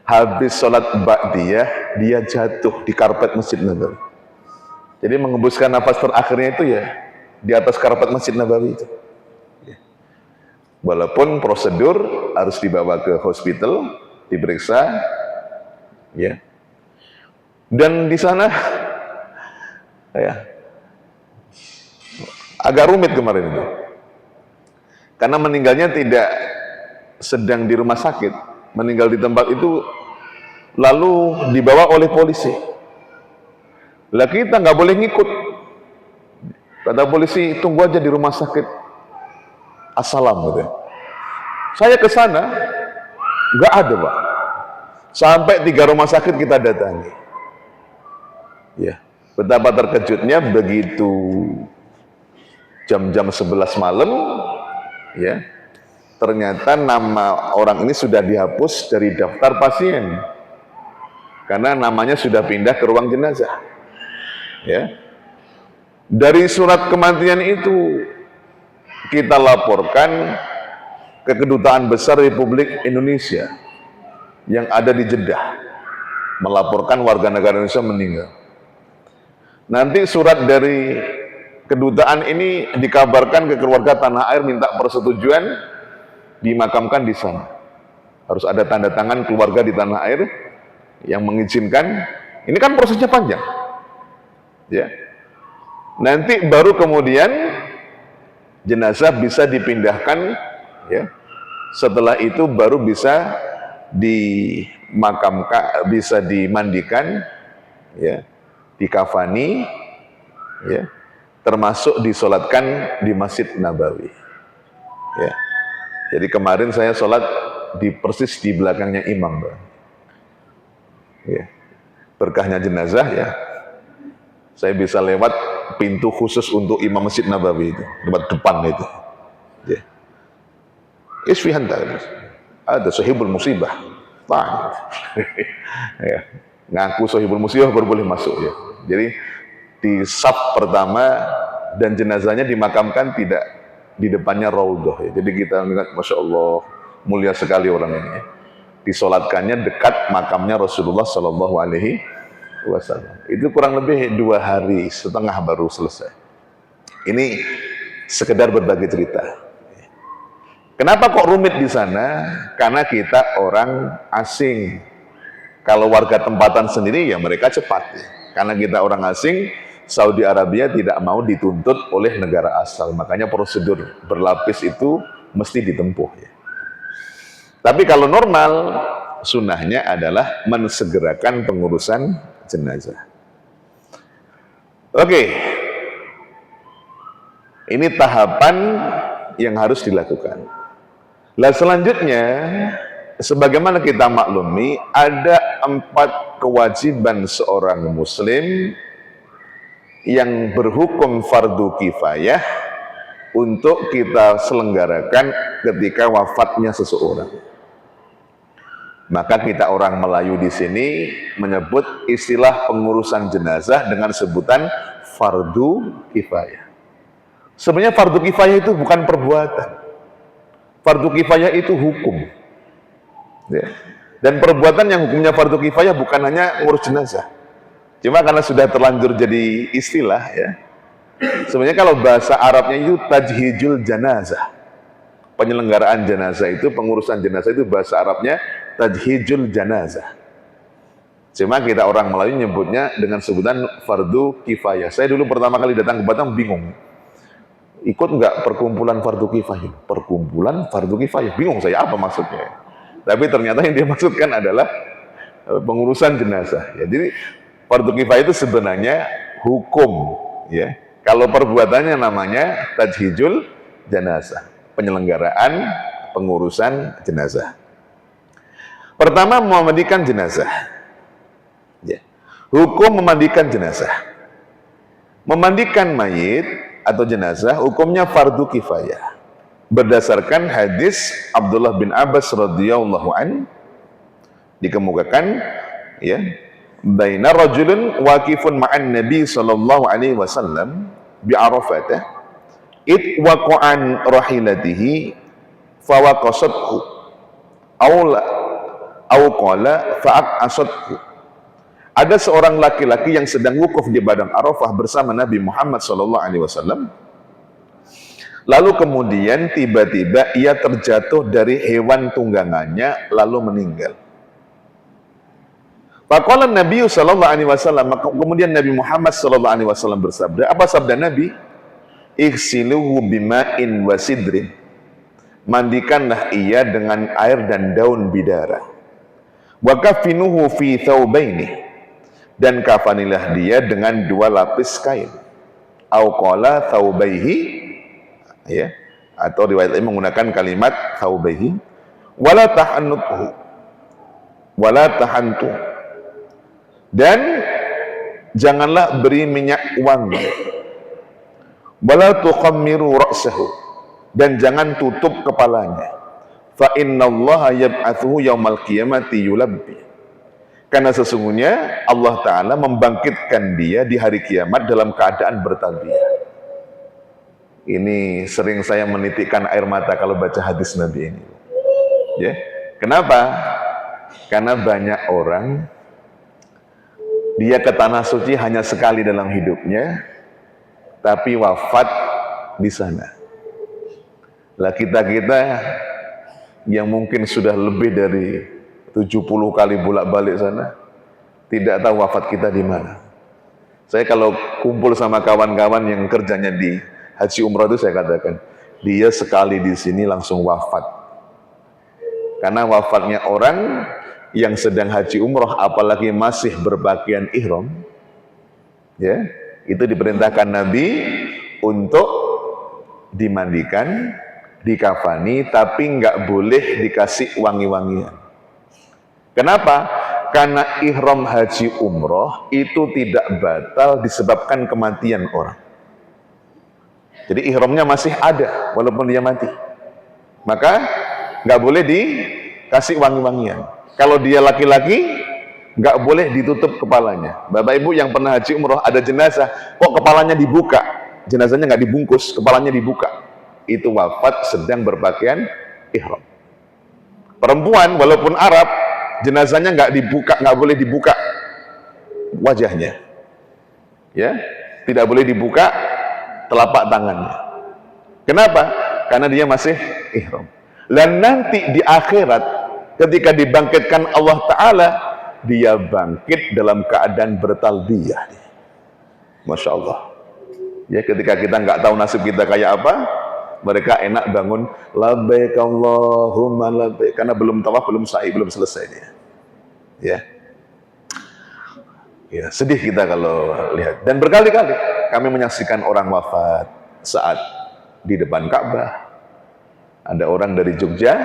habis sholat ba'diyah dia jatuh di karpet Masjid Nabawi. Jadi mengembuskan nafas terakhirnya itu ya di atas karpet Masjid Nabawi itu. Walaupun prosedur harus dibawa ke hospital, diperiksa, ya. Dan di sana, ya, agak rumit kemarin itu, karena meninggalnya tidak sedang di rumah sakit, meninggal di tempat itu, lalu dibawa oleh polisi. Lah kita nggak boleh ngikut. Kata polisi, tunggu aja di rumah sakit. Assalam gitu. Saya ke sana, nggak ada, Pak. Sampai 3 rumah sakit kita datangi. Ya, betapa terkejutnya begitu jam-jam 11 malam, ya, ternyata nama orang ini sudah dihapus dari daftar pasien. Karena namanya sudah pindah ke ruang jenazah. Ya. Dari surat kematian itu kita laporkan ke Kedutaan Besar Republik Indonesia yang ada di Jeddah, melaporkan warga negara Indonesia meninggal. Nanti surat dari kedutaan ini dikabarkan ke keluarga tanah air, minta persetujuan dimakamkan di sana. Harus ada tanda tangan keluarga di tanah air yang mengizinkan. Ini kan prosesnya panjang, ya. Nanti baru kemudian jenazah bisa dipindahkan, ya. Setelah itu baru bisa dimakamkan, bisa dimandikan, ya, dikafani, ya, termasuk disolatkan di Masjid Nabawi. Ya. Jadi kemarin saya sholat persis di belakangnya imam, Bang. Ya. Berkahnya jenazah, ya. Saya bisa lewat pintu khusus untuk imam Masjid Nabawi itu, lewat depan itu. Ya. Isfi anta. Ada sahibul musibah. Nah, ya. Ngaku sahibul musibah baru boleh masuk ya. Jadi di saf pertama dan jenazahnya dimakamkan tidak di depannya raudhah ya. Jadi kita lihat, masya Allah, mulia sekali orang ini ya. Disolatkannya dekat makamnya Rasulullah Shallallahu Alaihi Wasallam. Itu kurang lebih 2 hari setengah baru selesai. Ini sekedar berbagi cerita. Kenapa kok rumit di sana? Karena kita orang asing. Kalau warga tempatan sendiri ya mereka cepat ya. Karena kita orang asing, Saudi Arabia tidak mau dituntut oleh negara asal. Makanya prosedur berlapis itu mesti ditempuh ya. Tapi kalau normal, sunnahnya adalah mensegerakan pengurusan jenazah. Oke. Ini tahapan yang harus dilakukan. Nah selanjutnya, sebagaimana kita maklumi, ada 4 kewajiban seorang muslim yang berhukum fardu kifayah untuk kita selenggarakan ketika wafatnya seseorang. Maka kita orang Melayu di sini menyebut istilah pengurusan jenazah dengan sebutan fardu kifayah. Sebenarnya fardu kifayah itu bukan perbuatan. Fardu kifayah itu hukum ya. Dan perbuatan yang hukumnya fardu kifayah bukan hanya ngurus jenazah, cuma karena sudah terlanjur jadi istilah ya. Sebenarnya kalau bahasa Arabnya itu tajhijul janazah, penyelenggaraan jenazah itu, pengurusan jenazah itu bahasa Arabnya tajhijul janazah. Cuma kita orang Melayu nyebutnya dengan sebutan fardu kifayah. Saya dulu pertama kali datang ke Batam bingung, ikut nggak perkumpulan fardu kifayah? Perkumpulan fardu kifayah, bingung saya apa maksudnya. Tapi ternyata yang dia maksudkan adalah pengurusan jenazah. Ya, jadi fardu kifayah itu sebenarnya hukum, ya. Kalau perbuatannya namanya tajhijul jenazah, penyelenggaraan pengurusan jenazah. Pertama, memandikan jenazah. Ya. Hukum memandikan jenazah. Memandikan mayit atau jenazah hukumnya fardu kifayah berdasarkan hadis Abdullah bin Abbas radhiyallahu an, dikemukakan ya, baina rajulun waqifun ma'an nabi sallallahu alaihi wasallam bi Arafah id waqa'an rahilatihi fawaqasathu aw qala fa'aqasathu. Ada seorang laki-laki yang sedang wukuf di padang Arafah bersama Nabi Muhammad SAW. Lalu kemudian tiba-tiba ia terjatuh dari hewan tunggangannya lalu meninggal. Faqala Nabi SAW, kemudian Nabi Muhammad SAW bersabda, apa sabda Nabi? Ighsiluhu bima'in wa sidrin. Mandikanlah ia dengan air dan daun bidara. Wa kafinuhu fi thawbaini. Dan kafanilah dia dengan 2 lapis kain. Au qala thawbaihi, ya, atau riwayat lain menggunakan kalimat thawbaihi. Wala tahannuthu, wala tahantu. Dan janganlah beri minyak wangi. Wala tuqammiru ra'sahu, dan jangan tutup kepalanya. Fa innallaha yab'atsuhu yaumal qiyamati yulabbi. Karena sesungguhnya Allah Ta'ala membangkitkan dia di hari kiamat dalam keadaan bertalbiyah. Ini sering saya menitikkan air mata kalau baca hadis Nabi ini. Ya. Kenapa? Karena banyak orang, dia ke tanah suci hanya sekali dalam hidupnya, tapi wafat di sana. Lah kita-kita yang mungkin sudah lebih dari 70 kali bolak-balik sana, tidak tahu wafat kita di mana. Saya kalau kumpul sama kawan-kawan yang kerjanya di haji umrah itu, saya katakan, dia sekali di sini langsung wafat. Karena wafatnya orang yang sedang haji umrah, apalagi masih berpakaian ihram, ya, itu diperintahkan Nabi untuk dimandikan, dikafani, tapi nggak boleh dikasih wangi-wangian. Kenapa? Karena ihram haji umroh itu tidak batal disebabkan kematian orang. Jadi ihramnya masih ada walaupun dia mati. Maka nggak boleh dikasih wangi-wangian. Kalau dia laki-laki, nggak boleh ditutup kepalanya. Bapak Ibu yang pernah haji umroh, ada jenazah, kok kepalanya dibuka? Jenazahnya nggak dibungkus, kepalanya dibuka. Itu wafat sedang berpakaian ihram. Perempuan walaupun Arab, jenazahnya nggak dibuka, nggak boleh dibuka wajahnya, ya, tidak boleh dibuka telapak tangannya. Kenapa? Karena dia masih ihram. Dan nanti di akhirat, ketika dibangkitkan Allah Ta'ala, dia bangkit dalam keadaan bertalbiyah. Masya Allah. Ya, ketika kita nggak tahu nasib kita kayak apa, mereka enak bangun labbaik Allahumma labbaik, karena belum tawaf, belum sa'i, belum selesai dia. Ya. Ya, sedih kita kalau lihat. Dan berkali-kali kami menyaksikan orang wafat saat di depan Ka'bah. Ada orang dari Jogja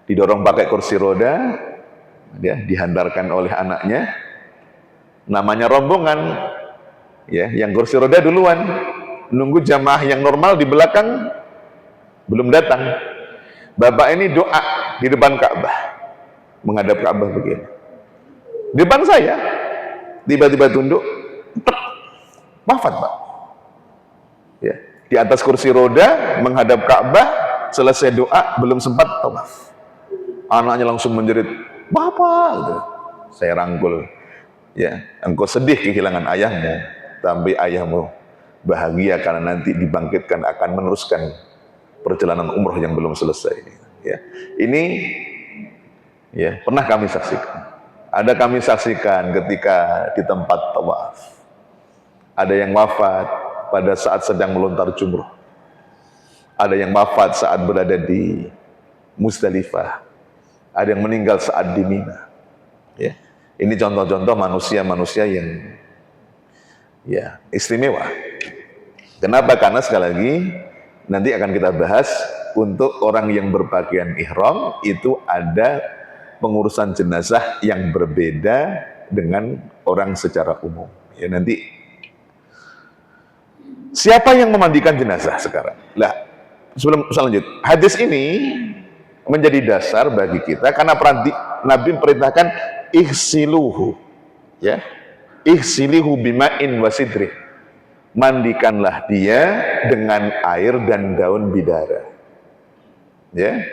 didorong pakai kursi roda, dia dihantarkan oleh anaknya, namanya rombongan, ya, yang kursi roda duluan, nunggu jamaah yang normal di belakang belum datang. Bapak ini doa di depan Ka'bah, menghadap Ka'bah begini. Di depan saya, tiba-tiba tunduk, wafat, Pak. Ya, di atas kursi roda, menghadap Ka'bah, selesai doa, belum sempat tawaf. Anaknya langsung menjerit, Bapak, gitu. Saya rangkul, ya, engkau sedih kehilangan ayahmu, tapi ayahmu bahagia karena nanti dibangkitkan akan meneruskan perjalanan umroh yang belum selesai. Ya, ini ya pernah kami saksikan. Ada kami saksikan ketika di tempat tawaf, ada yang wafat pada saat sedang melontar jumroh, ada yang wafat saat berada di Muzdalifah, ada yang meninggal saat di Mina. Ya, ini contoh-contoh manusia-manusia yang ya istimewa. Kenapa? Karena sekali lagi nanti akan kita bahas, untuk orang yang berpakaian ihram itu ada pengurusan jenazah yang berbeda dengan orang secara umum. Ya, nanti siapa yang memandikan jenazah sekarang? Lah, sebelum lanjut, hadis ini menjadi dasar bagi kita karena Nabi perintahkan ihsiluhu, ya, ihsilihu bima'in wasidri, mandikanlah dia dengan air dan daun bidara. Ya,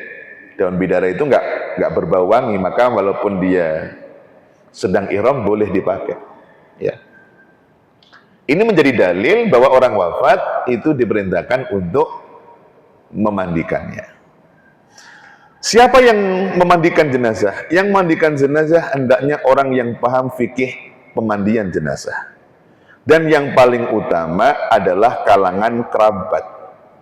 daun bidara itu nggak berbau wangi, maka walaupun dia sedang ihram boleh dipakai. Ya, ini menjadi dalil bahwa orang wafat itu diperintahkan untuk memandikannya. Siapa yang memandikan jenazah? Yang memandikan jenazah hendaknya orang yang paham fikih pemandian jenazah. Dan yang paling utama adalah kalangan kerabat.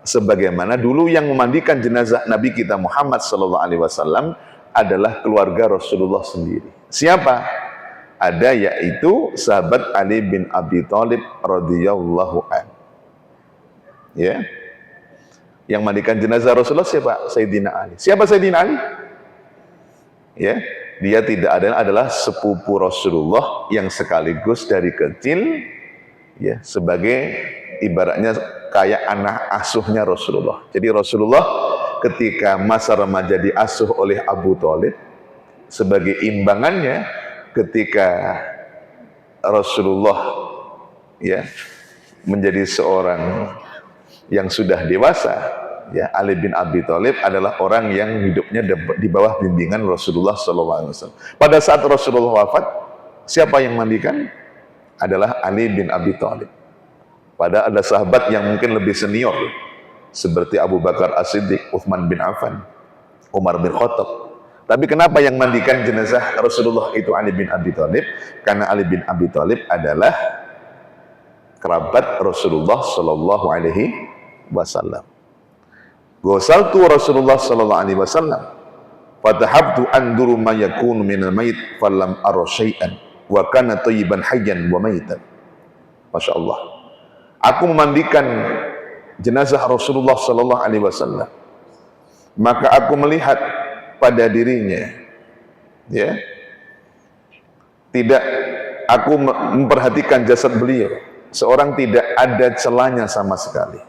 Sebagaimana dulu yang memandikan jenazah Nabi kita Muhammad SAW adalah keluarga Rasulullah sendiri. Siapa? Ada, yaitu sahabat Ali bin Abi Thalib radhiyallahu anhu. Ya. Yang mandikan jenazah Rasulullah siapa? Sayyidina Ali. Siapa Sayyidina Ali? Ya, dia tidak adalah sepupu Rasulullah yang sekaligus dari kecil, ya, sebagai ibaratnya kayak anak asuhnya Rasulullah. Jadi Rasulullah ketika masa remaja diasuh oleh Abu Thalib, sebagai imbangannya ketika Rasulullah, ya, menjadi seorang yang sudah dewasa, ya, Ali bin Abi Thalib adalah orang yang hidupnya di bawah bimbingan Rasulullah SAW. Pada saat Rasulullah wafat, siapa yang mandikan? Adalah Ali bin Abi Thalib. Padahal ada sahabat yang mungkin lebih senior, seperti Abu Bakar As-Siddiq, Uthman bin Affan, Umar bin Khattab. Tapi kenapa yang mandikan jenazah Rasulullah itu Ali bin Abi Thalib? Karena Ali bin Abi Thalib adalah kerabat Rasulullah Sallallahu Alaihi Wasallam. Ghasaltu Rasulullah Sallallahu Alaihi Wasallam, fatahabtu anduru ma yakunu minal mayit falam ara syai'an wa kana thayyiban hayyan wa maitan. Masya Allah. Aku memandikan jenazah Rasulullah Sallallahu Alaihi Wasallam, maka aku melihat pada dirinya, ya, tidak, aku memperhatikan jasad beliau, seorang tidak ada celahnya sama sekali.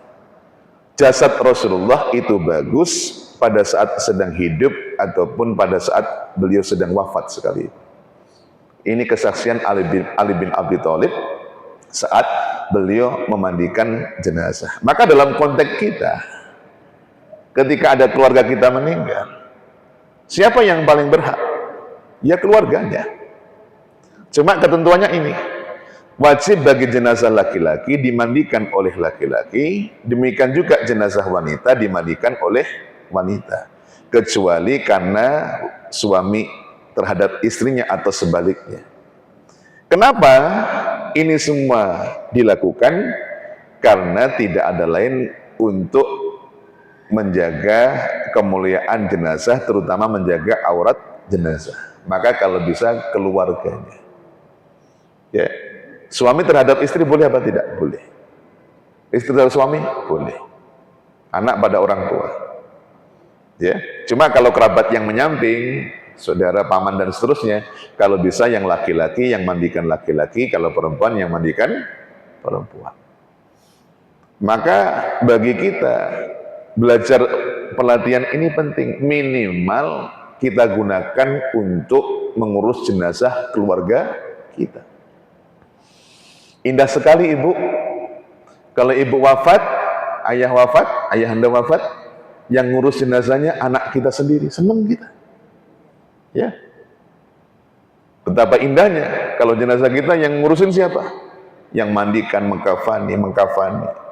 jasad Rasulullah itu bagus pada saat sedang hidup ataupun pada saat beliau sedang wafat sekali. Ini kesaksian Ali bin Abi Thalib saat beliau memandikan jenazah. Maka dalam konteks kita, ketika ada keluarga kita meninggal, siapa yang paling berhak? Ya keluarganya. Cuma ketentuannya ini, wajib bagi jenazah laki-laki dimandikan oleh laki-laki, demikian juga jenazah wanita dimandikan oleh wanita, kecuali karena suami terhadap istrinya atau sebaliknya. Kenapa ini semua dilakukan? Karena tidak ada lain untuk menjaga kemuliaan jenazah, terutama menjaga aurat jenazah. Maka kalau bisa keluarganya. Ya, suami terhadap istri boleh apa tidak? Boleh. Istri terhadap suami? Boleh. Anak pada orang tua. Ya, cuma kalau kerabat yang menyamping, saudara, paman dan seterusnya, kalau bisa yang laki-laki yang mandikan laki-laki, kalau perempuan yang mandikan perempuan. Maka bagi kita belajar pelatihan ini penting, minimal kita gunakan untuk mengurus jenazah keluarga kita. Indah sekali ibu, kalau ibu wafat, ayah anda wafat, yang ngurus jenazahnya anak kita sendiri, senang kita. Ya, betapa indahnya kalau jenazah kita yang ngurusin siapa? Yang mandikan, mengkafani,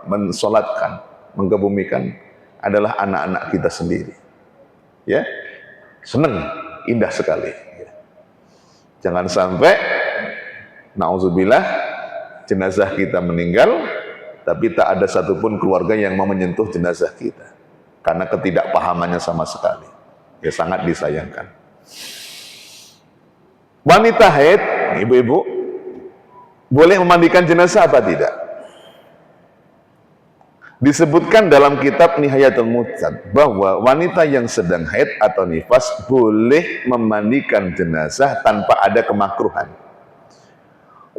mensolatkan, mengkebumikan adalah anak-anak kita sendiri. Ya, senang, indah sekali. Jangan sampai, na'udzubillah, jenazah kita meninggal, tapi tak ada satupun keluarga yang mau menyentuh jenazah kita. Karena ketidakpahamannya sama sekali. Ya sangat disayangkan. Wanita haid, ibu-ibu, boleh memandikan jenazah apa tidak? Disebutkan dalam kitab Nihayatul Mujtahid bahwa wanita yang sedang haid atau nifas boleh memandikan jenazah tanpa ada kemakruhan.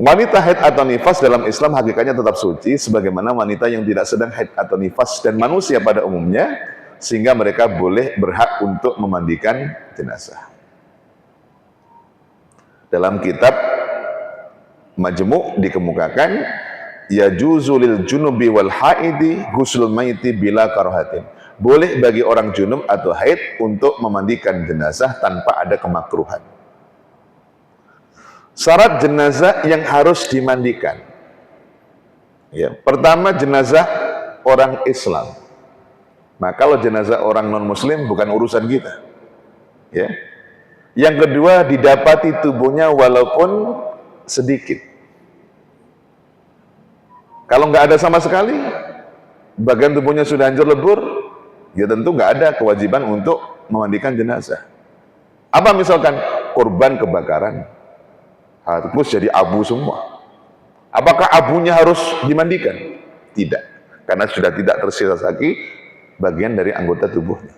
Wanita haid atau nifas dalam Islam hakikatnya tetap suci sebagaimana wanita yang tidak sedang haid atau nifas dan manusia pada umumnya, sehingga mereka boleh berhak untuk memandikan jenazah. Dalam kitab Majmu' dikemukakan, yajuzu lil junubi wal haidi ghusl maiti bila karahatin. Boleh bagi orang junub atau haid untuk memandikan jenazah tanpa ada kemakruhan. Syarat jenazah yang harus dimandikan. Ya, pertama jenazah orang Islam. Nah, kalau jenazah orang non-Muslim bukan urusan kita. Ya. Yang kedua, didapati tubuhnya walaupun sedikit. Kalau nggak ada sama sekali, bagian tubuhnya sudah hancur lebur, ya tentu nggak ada kewajiban untuk memandikan jenazah. Apa misalkan korban kebakaran? Harus jadi abu semua. Apakah abunya harus dimandikan? Tidak, karena sudah tidak tersisa lagi bagian dari anggota tubuhnya.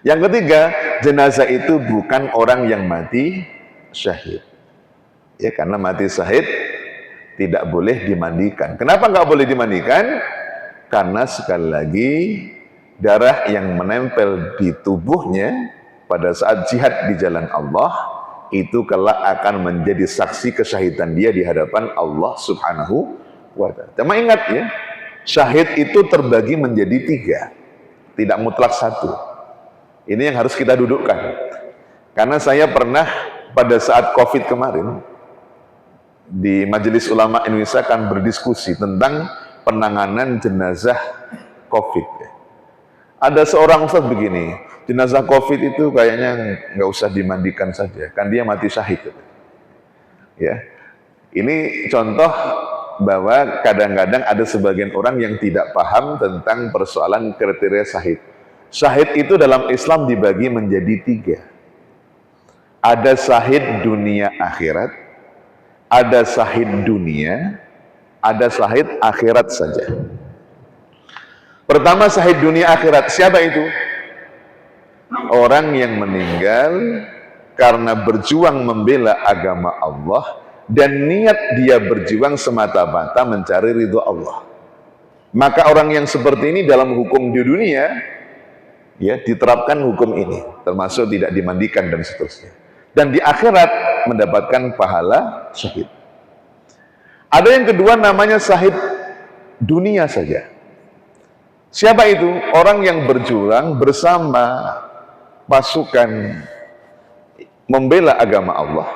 Yang ketiga, jenazah itu bukan orang yang mati syahid. Ya, karena mati syahid tidak boleh dimandikan. Kenapa nggak boleh dimandikan? Karena sekali lagi darah yang menempel di tubuhnya pada saat jihad di jalan Allah itu kelak akan menjadi saksi kesyahidan dia di hadapan Allah Subhanahu wa ta'ala. Cuma ingat ya, syahid itu terbagi menjadi 3, tidak mutlak 1. Ini yang harus kita dudukkan. Karena saya pernah pada saat COVID kemarin di Majelis Ulama Indonesia kan berdiskusi tentang penanganan jenazah COVID. Ada seorang ustadz begini, jenazah COVID itu kayaknya nggak usah dimandikan saja, kan dia mati syahid. Ya, ini contoh bahwa kadang-kadang ada sebagian orang yang tidak paham tentang persoalan kriteria syahid. Syahid itu dalam Islam dibagi menjadi 3. Ada syahid dunia akhirat, ada syahid dunia, ada syahid akhirat saja. Pertama, syahid dunia akhirat. Siapa itu? Orang yang meninggal karena berjuang membela agama Allah dan niat dia berjuang semata-mata mencari ridho Allah. Maka orang yang seperti ini dalam hukum di dunia ya diterapkan hukum ini, termasuk tidak dimandikan dan seterusnya. Dan di akhirat mendapatkan pahala syahid. Ada yang kedua namanya syahid dunia saja. Siapa itu? Orang yang berjuang bersama pasukan membela agama Allah,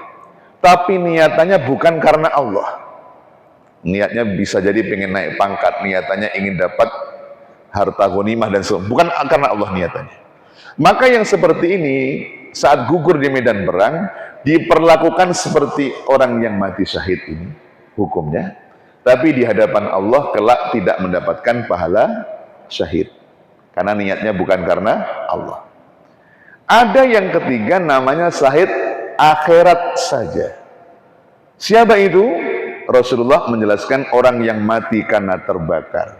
tapi niatannya bukan karena Allah. Niatnya bisa jadi pengen naik pangkat, niatannya ingin dapat harta ghanimah dan sebagainya, bukan karena Allah niatannya. Maka yang seperti ini saat gugur di medan perang diperlakukan seperti orang yang mati syahid ini hukumnya, tapi di hadapan Allah kelak tidak mendapatkan pahala syahid karena niatnya bukan karena Allah. Ada yang ketiga namanya syahid akhirat saja. Siapa itu? Rasulullah menjelaskan orang yang mati karena terbakar,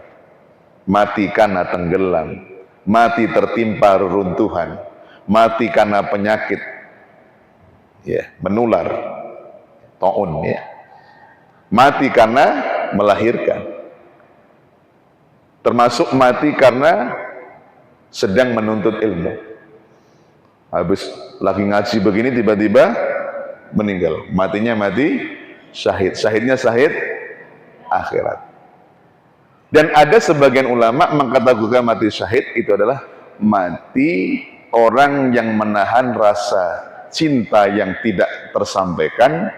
mati karena tenggelam, mati tertimpa reruntuhan, mati karena penyakit ya, menular, taun ya, mati karena melahirkan, termasuk mati karena sedang menuntut ilmu. Habis lagi ngaji begini tiba-tiba meninggal. Matinya mati syahid. Syahidnya syahid akhirat. Dan ada sebagian ulama mengkategorikan mati syahid itu adalah mati orang yang menahan rasa cinta yang tidak tersampaikan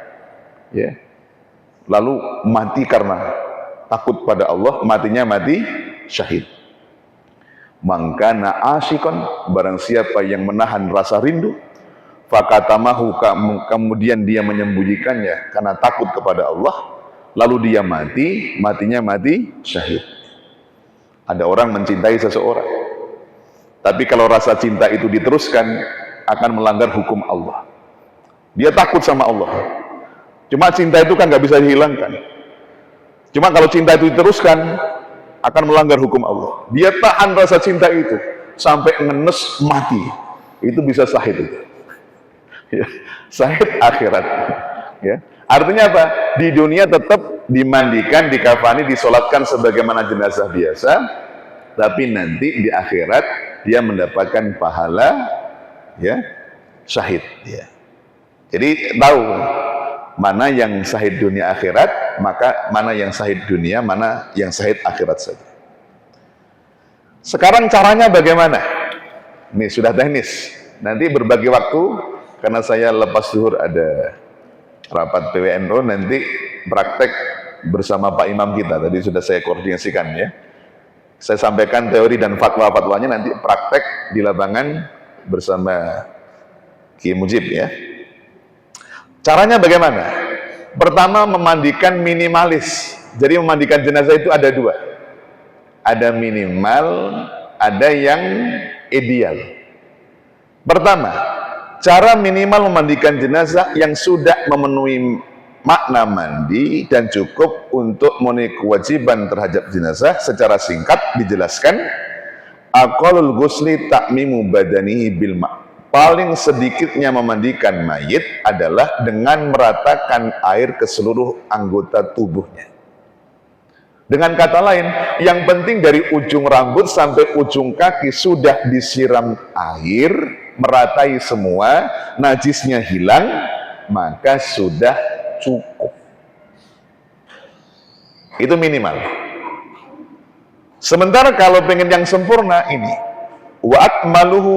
ya. Lalu mati karena takut pada Allah, matinya mati syahid. Mangkana asyikon, barang siapa yang menahan rasa rindu, fakatamahu, kemudian dia menyembunyikannya karena takut kepada Allah, lalu dia mati, matinya mati syahid. Ada orang mencintai seseorang, tapi kalau rasa cinta itu diteruskan akan melanggar hukum Allah. Dia takut sama Allah. Cuma cinta itu kan nggak bisa dihilangkan. Cuma kalau cinta itu diteruskan akan melanggar hukum Allah. Dia tahan rasa cinta itu sampai ngenes mati. Itu bisa syahid itu. Ya, syahid akhirat. Ya. Artinya apa? Di dunia tetap dimandikan, dikafani, disolatkan sebagaimana jenazah biasa, tapi nanti di akhirat dia mendapatkan pahala ya syahid. Ya. Jadi tahu mana yang syahid dunia akhirat, maka mana yang syahid dunia, mana yang syahid akhirat saja. Sekarang caranya bagaimana? Ini sudah teknis. Nanti berbagi waktu, karena saya lepas zuhur ada rapat PWNO, nanti praktek bersama Pak Imam kita. Tadi sudah saya koordinasikan ya. Saya sampaikan teori dan fatwa-fatwanya, nanti praktek di lapangan bersama Ki Mujib ya. Caranya bagaimana? Pertama, memandikan minimalis. Jadi memandikan jenazah itu ada dua. Ada minimal, ada yang ideal. Pertama, cara minimal memandikan jenazah yang sudah memenuhi makna mandi dan cukup untuk memenuhi kewajiban terhadap jenazah. Secara singkat dijelaskan, aqallul ghusli ta'mimu badanihi bil ma'. Paling sedikitnya memandikan mayit adalah dengan meratakan air ke seluruh anggota tubuhnya. Dengan kata lain, yang penting dari ujung rambut sampai ujung kaki sudah disiram air, meratai semua, najisnya hilang, maka sudah cukup. Itu minimal. Sementara kalau pengen yang sempurna ini, wa akmaluhu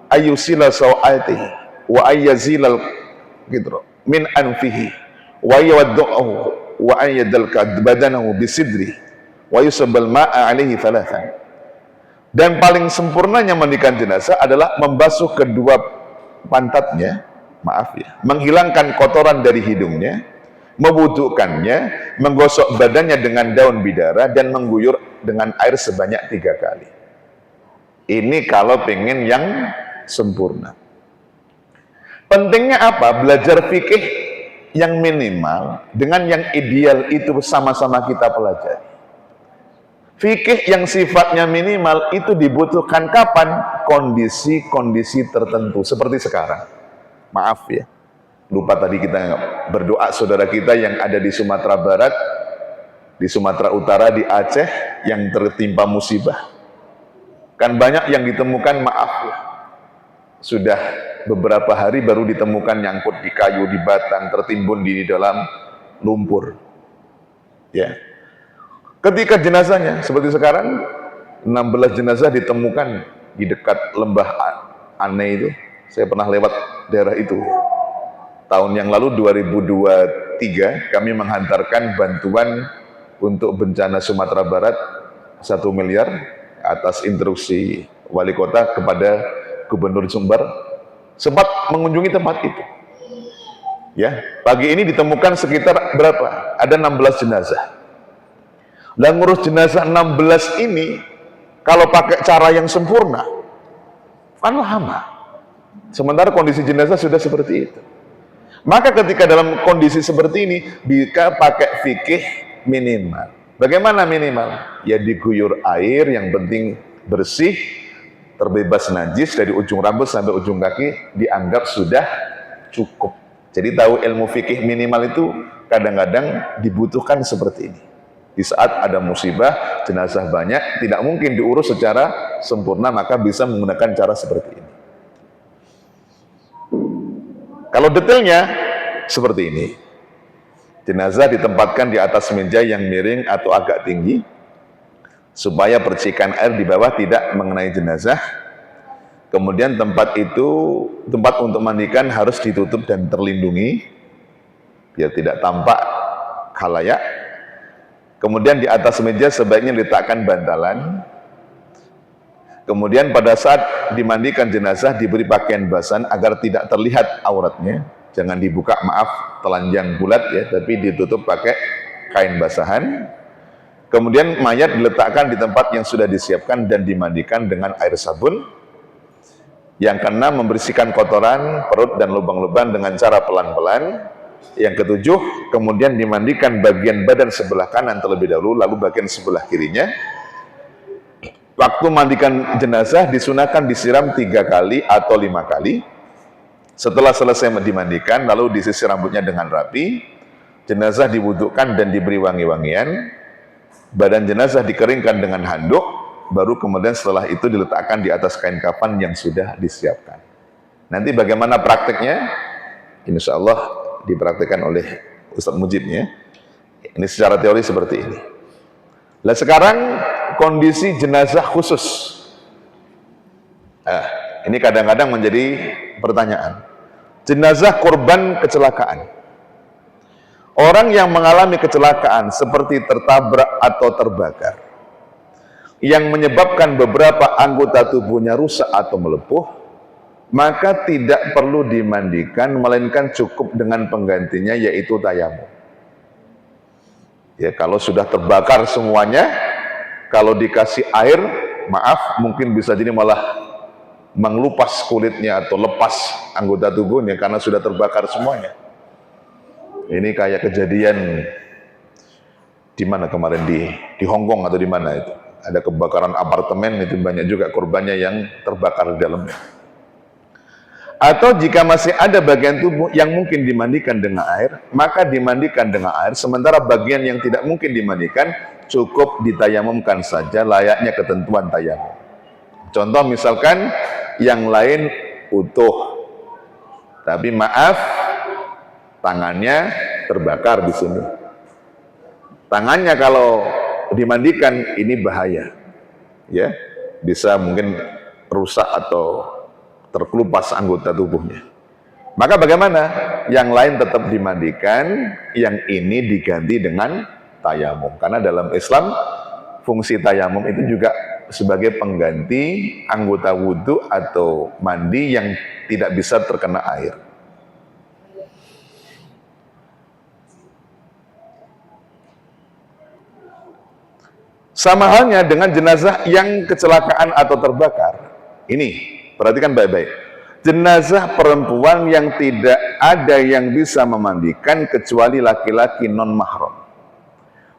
ayyusila sawatihi wa ayyazilal gitu min anfihi wa yawaddu'ahu wa ayyadalka badanahu bisidri wa yusabbal ma'a alaihi thalathan. Dan paling sempurnanya mandikan jenazah adalah membasuh kedua pantatnya, maaf ya, menghilangkan kotoran dari hidungnya, memwudukannya, menggosok badannya dengan daun bidara dan mengguyur dengan air sebanyak 3 kali. Ini kalau pengen yang sempurna. Pentingnya apa? Belajar fikih yang minimal dengan yang ideal itu sama-sama kita pelajari. Fikih yang sifatnya minimal itu dibutuhkan kapan? Kondisi-kondisi tertentu seperti sekarang. Maaf ya, lupa tadi kita berdoa saudara kita yang ada di Sumatera Barat di Sumatera Utara, di Aceh yang tertimpa musibah. Kan banyak yang ditemukan, maaf ya, sudah beberapa hari baru ditemukan nyangkut di kayu, di batang, tertimbun di dalam lumpur. Ya. Ketika jenazahnya seperti sekarang 16 jenazah ditemukan di dekat lembah Ane itu. Saya pernah lewat daerah itu. Tahun yang lalu 2023 kami menghantarkan bantuan untuk bencana Sumatera Barat 1 miliar atas instruksi wali kota kepada Gubernur Sumbar, sempat mengunjungi tempat itu. Ya, pagi ini ditemukan sekitar berapa? Ada 16 jenazah. Lah ngurus jenazah 16 ini kalau pakai cara yang sempurna kan lama. Sementara kondisi jenazah sudah seperti itu. Maka ketika dalam kondisi seperti ini bisa pakai fikih minimal. Bagaimana minimal? Ya diguyur air, yang penting bersih, terbebas najis dari ujung rambut sampai ujung kaki, dianggap sudah cukup. Jadi tahu ilmu fikih minimal itu kadang-kadang dibutuhkan seperti ini. Di saat ada musibah, jenazah banyak, tidak mungkin diurus secara sempurna, maka bisa menggunakan cara seperti ini. Kalau detailnya seperti ini. Jenazah ditempatkan di atas meja yang miring atau agak tinggi, supaya percikan air di bawah tidak mengenai jenazah. Kemudian tempat untuk mandikan harus ditutup dan terlindungi, biar tidak tampak khalayak. Kemudian di atas meja sebaiknya letakkan bantalan. Kemudian pada saat dimandikan jenazah diberi pakaian basan agar tidak terlihat auratnya. Jangan dibuka, maaf, telanjang bulat ya, tapi ditutup pakai kain basahan. Kemudian mayat diletakkan di tempat yang sudah disiapkan dan dimandikan dengan air sabun. Yang keenam, membersihkan kotoran perut dan lubang-lubang dengan cara pelan-pelan. Yang ketujuh, kemudian dimandikan bagian badan sebelah kanan terlebih dahulu, lalu bagian sebelah kirinya. Waktu mandikan jenazah disunahkan disiram 3 kali atau 5 kali. Setelah selesai dimandikan, lalu disisir rambutnya dengan rapi. Jenazah diwudukkan dan diberi wangi-wangian. Badan jenazah dikeringkan dengan handuk. Baru kemudian setelah itu diletakkan di atas kain kafan yang sudah disiapkan. Nanti bagaimana prakteknya? Insya Allah dipraktikkan oleh Ustadz Mujibnya. Ini secara teori seperti ini. Nah sekarang kondisi jenazah khusus. Ini kadang-kadang menjadi pertanyaan. Jenazah korban kecelakaan. Orang yang mengalami kecelakaan seperti tertabrak atau terbakar, yang menyebabkan beberapa anggota tubuhnya rusak atau melepuh, maka tidak perlu dimandikan, melainkan cukup dengan penggantinya, yaitu tayamum. Ya, kalau sudah terbakar semuanya, kalau dikasih air, maaf, mungkin bisa jadi malah mengelupas kulitnya atau lepas anggota tubuhnya karena sudah terbakar semuanya. Ini kayak kejadian di mana kemarin, di Hong Kong atau di mana itu. Ada kebakaran apartemen, itu banyak juga korbannya yang terbakar di dalamnya. Atau jika masih ada bagian tubuh yang mungkin dimandikan dengan air, maka dimandikan dengan air, sementara bagian yang tidak mungkin dimandikan cukup ditayamumkan saja layaknya ketentuan tayamum. Contoh misalkan yang lain utuh, tapi maaf, tangannya terbakar di sini. Tangannya kalau dimandikan ini bahaya, ya, bisa mungkin rusak atau terkelupas anggota tubuhnya. Maka bagaimana? Yang lain tetap dimandikan, yang ini diganti dengan tayamum. Karena dalam Islam fungsi tayamum itu juga sebagai pengganti anggota wudhu atau mandi yang tidak bisa terkena air. Sama halnya dengan jenazah yang kecelakaan atau terbakar. Ini, perhatikan baik-baik. Jenazah perempuan yang tidak ada yang bisa memandikan kecuali laki-laki non-mahram.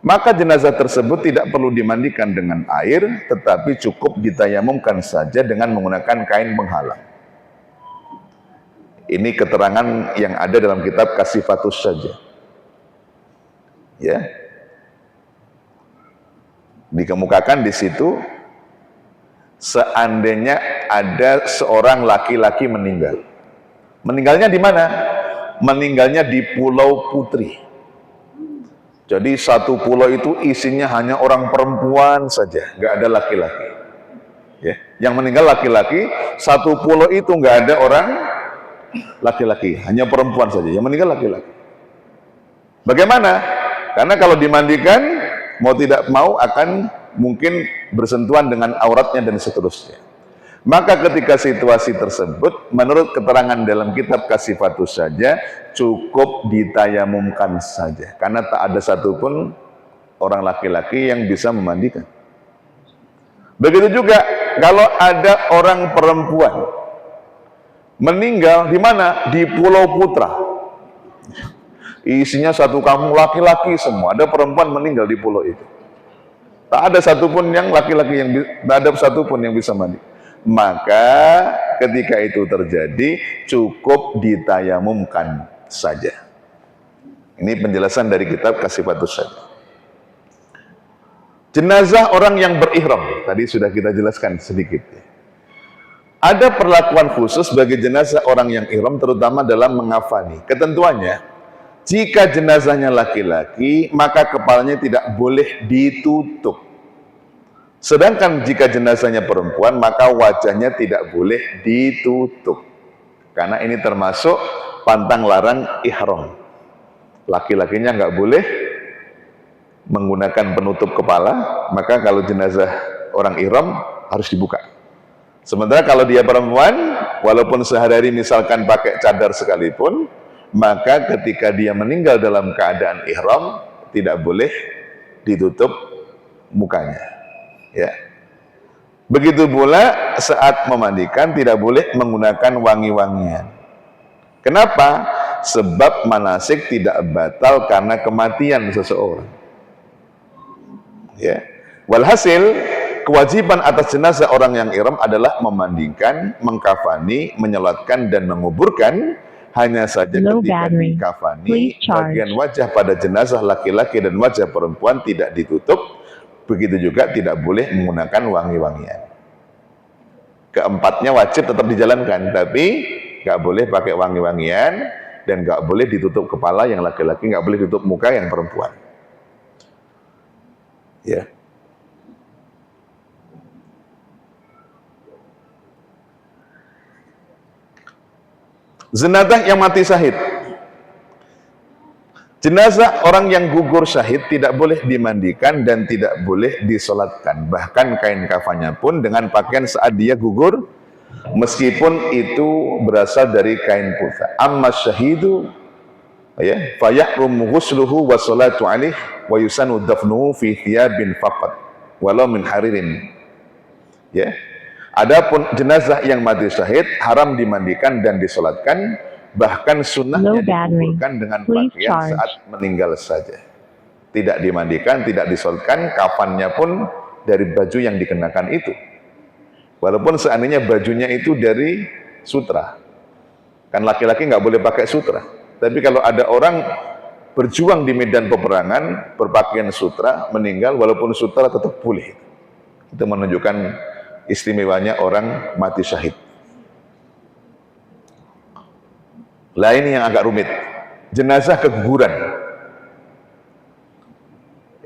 Maka jenazah tersebut tidak perlu dimandikan dengan air, tetapi cukup ditayamumkan saja dengan menggunakan kain penghalang. Ini keterangan yang ada dalam kitab Kasifatus saja. Ya. Dikemukakan di situ, seandainya ada seorang laki-laki meninggal. Meninggalnya di mana? Meninggalnya di Pulau Putri. Jadi satu pulau itu isinya hanya orang perempuan saja, nggak ada laki-laki. Ya, yang meninggal laki-laki, satu pulau itu nggak ada orang laki-laki, hanya perempuan saja. Yang meninggal laki-laki. Bagaimana? Karena kalau dimandikan, mau tidak mau akan mungkin bersentuhan dengan auratnya dan seterusnya. Maka ketika situasi tersebut, menurut keterangan dalam kitab Kasifatus saja, cukup ditayamumkan saja. Karena tak ada satupun orang laki-laki yang bisa memandikan. Begitu juga kalau ada orang perempuan meninggal di mana? Di Pulau Putra. Isinya satu kampung laki-laki semua. Ada perempuan meninggal di pulau itu. Tak ada satupun yang laki-laki yang tak ada satupun yang bisa mandi. Maka ketika itu terjadi cukup ditayamumkan saja. Ini penjelasan dari kitab Kasifatus saja. Jenazah orang yang berihram tadi sudah kita jelaskan sedikit. Ada perlakuan khusus bagi jenazah orang yang ihram terutama dalam mengafani. Ketentuannya, jika jenazahnya laki-laki maka kepalanya tidak boleh ditutup. Sedangkan jika jenazahnya perempuan, maka wajahnya tidak boleh ditutup. Karena ini termasuk pantang larang ihram. Laki-lakinya nggak boleh menggunakan penutup kepala, maka kalau jenazah orang ihram harus dibuka. Sementara kalau dia perempuan, walaupun sehari-hari misalkan pakai cadar sekalipun, maka ketika dia meninggal dalam keadaan ihram, tidak boleh ditutup mukanya. Ya. Begitu pula saat memandikan tidak boleh menggunakan wangi-wangian. Kenapa? Sebab manasik tidak batal karena kematian seseorang. Ya. Walhasil kewajiban atas jenazah orang yang ihram adalah memandikan, mengkafani, menyolatkan dan menguburkan. Hanya saja ketika dikafani, bagian wajah pada jenazah laki-laki dan wajah perempuan tidak ditutup. Begitu juga tidak boleh menggunakan wangi-wangian. Keempatnya wajib tetap dijalankan, tapi nggak boleh pakai wangi-wangian dan nggak boleh ditutup kepala yang laki-laki, nggak boleh ditutup muka yang perempuan. Ya. Jenazah yang mati syahid. Jenazah orang yang gugur syahid tidak boleh dimandikan dan tidak boleh disolatkan. Bahkan kain kafannya pun dengan pakaian saat dia gugur, meskipun itu berasal dari kain putih. Amma syahidu, ya, fayahrumu ghusluhu wa salatu alaihi wa yusanu dafnuhu fi thiyabin faqat walau min haririn. Ya. Adapun jenazah yang mati syahid haram dimandikan dan disolatkan. Bahkan sunnahnya dikuburkan dengan pakaian saat meninggal saja. Tidak dimandikan, tidak disolatkan, kafannya pun dari baju yang dikenakan itu. Walaupun seandainya bajunya itu dari sutra. Kan laki-laki nggak boleh pakai sutra. Tapi kalau ada orang berjuang di medan peperangan, berpakaian sutra, meninggal, walaupun sutra tetap boleh. Itu menunjukkan istimewanya orang mati syahid. Lah ini yang agak rumit. Jenazah keguguran.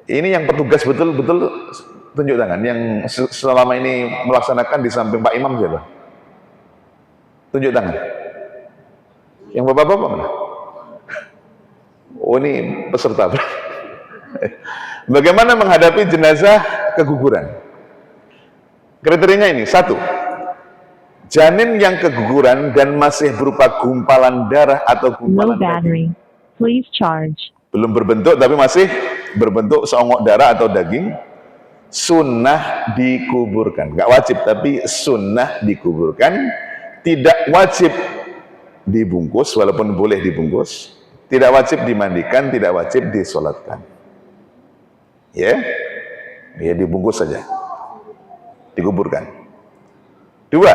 Ini yang petugas betul-betul tunjuk tangan. Yang selama ini melaksanakan di samping Pak Imam siapa? Tunjuk tangan. Yang bapak-bapak mana? Oh ini peserta. Bagaimana menghadapi jenazah keguguran? Kriterianya ini, satu, janin yang keguguran dan masih berupa gumpalan darah atau gumpalan daging. Belum berbentuk tapi masih berbentuk seonggok darah atau daging, sunnah dikuburkan. Gak wajib tapi sunnah dikuburkan. Tidak wajib dibungkus walaupun boleh dibungkus. Tidak wajib dimandikan, tidak wajib disolatkan. Ya, ya dibungkus saja. Dikuburkan. Dua,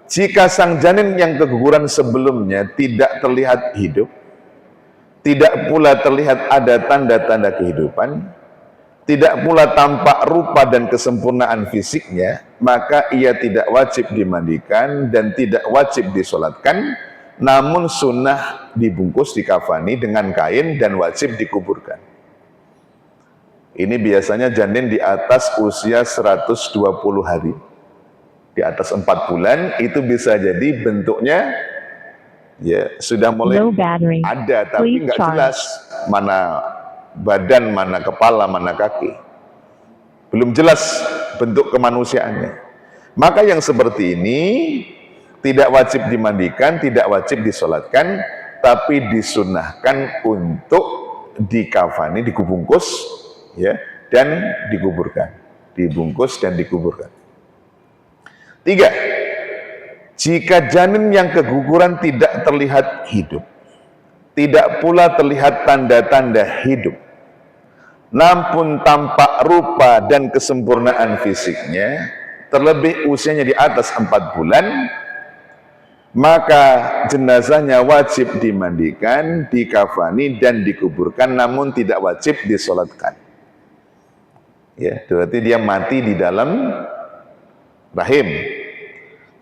jika sang janin yang keguguran sebelumnya tidak terlihat hidup, tidak pula terlihat ada tanda-tanda kehidupan, tidak pula tampak rupa dan kesempurnaan fisiknya, maka ia tidak wajib dimandikan dan tidak wajib disolatkan, namun sunnah dibungkus, dikafani dengan kain dan wajib dikuburkan. Ini biasanya janin di atas usia 120 hari. Di atas 4 bulan itu bisa jadi bentuknya ya sudah mulai ada, tapi nggak jelas mana badan, mana kepala, mana kaki. Belum jelas bentuk kemanusiaannya. Maka yang seperti ini tidak wajib dimandikan, tidak wajib disolatkan, tapi disunahkan untuk dikafani, dibungkus, ya, dan dikuburkan. Dibungkus dan dikuburkan. 3. Jika janin yang keguguran tidak terlihat hidup, tidak pula terlihat tanda-tanda hidup, namun tampak rupa dan kesempurnaan fisiknya, terlebih usianya di atas 4 bulan, maka jenazahnya wajib dimandikan, dikafani, dan dikuburkan, namun tidak wajib disolatkan. Ya, berarti dia mati di dalam rahim,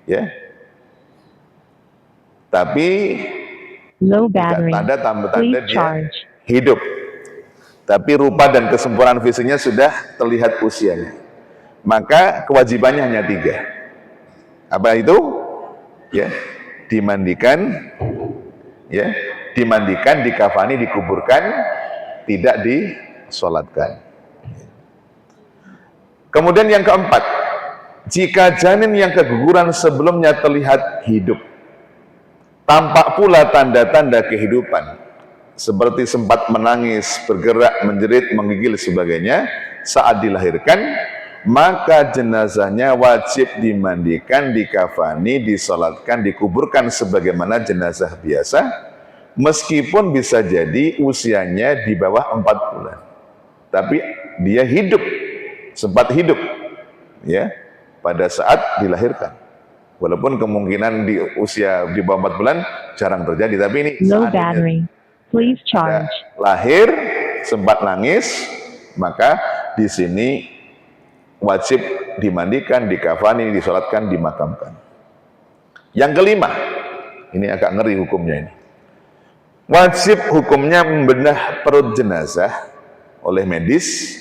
ya. Tapi tanda-tanda dia hidup. Tapi rupa dan kesempurnaan fisiknya sudah terlihat usianya. Maka kewajibannya hanya 3. Apa itu? Ya, dimandikan, ya, dimandikan, dikafani, dikuburkan, tidak disolatkan. Kemudian yang keempat, jika janin yang keguguran sebelumnya terlihat hidup, tampak pula tanda-tanda kehidupan, seperti sempat menangis, bergerak, menjerit, menggigil, sebagainya saat dilahirkan, maka jenazahnya wajib dimandikan, dikafani, disolatkan, dikuburkan sebagaimana jenazah biasa, meskipun bisa jadi usianya di bawah 4 bulan. Tapi dia hidup, sempat hidup, ya, pada saat dilahirkan. Walaupun kemungkinan di usia di bawah 4 bulan jarang terjadi, tapi ini lahir, sempat nangis, maka di sini wajib dimandikan, dikafani, disolatkan, dimakamkan. Yang kelima, ini agak ngeri hukumnya ini. Wajib hukumnya membedah perut jenazah oleh medis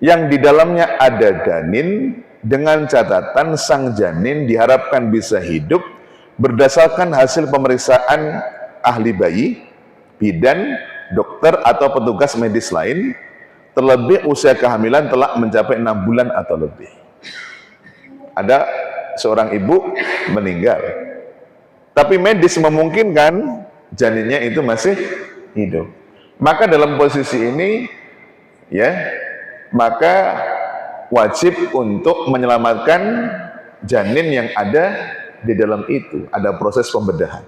yang di dalamnya ada janin, dengan catatan sang janin diharapkan bisa hidup berdasarkan hasil pemeriksaan ahli bayi, bidan, dokter atau petugas medis lain, terlebih usia kehamilan telah mencapai 6 bulan atau lebih. Ada seorang ibu meninggal, tapi medis memungkinkan janinnya itu masih hidup. Maka dalam posisi ini, ya, maka wajib untuk menyelamatkan janin yang ada di dalam itu. Ada proses pembedahan.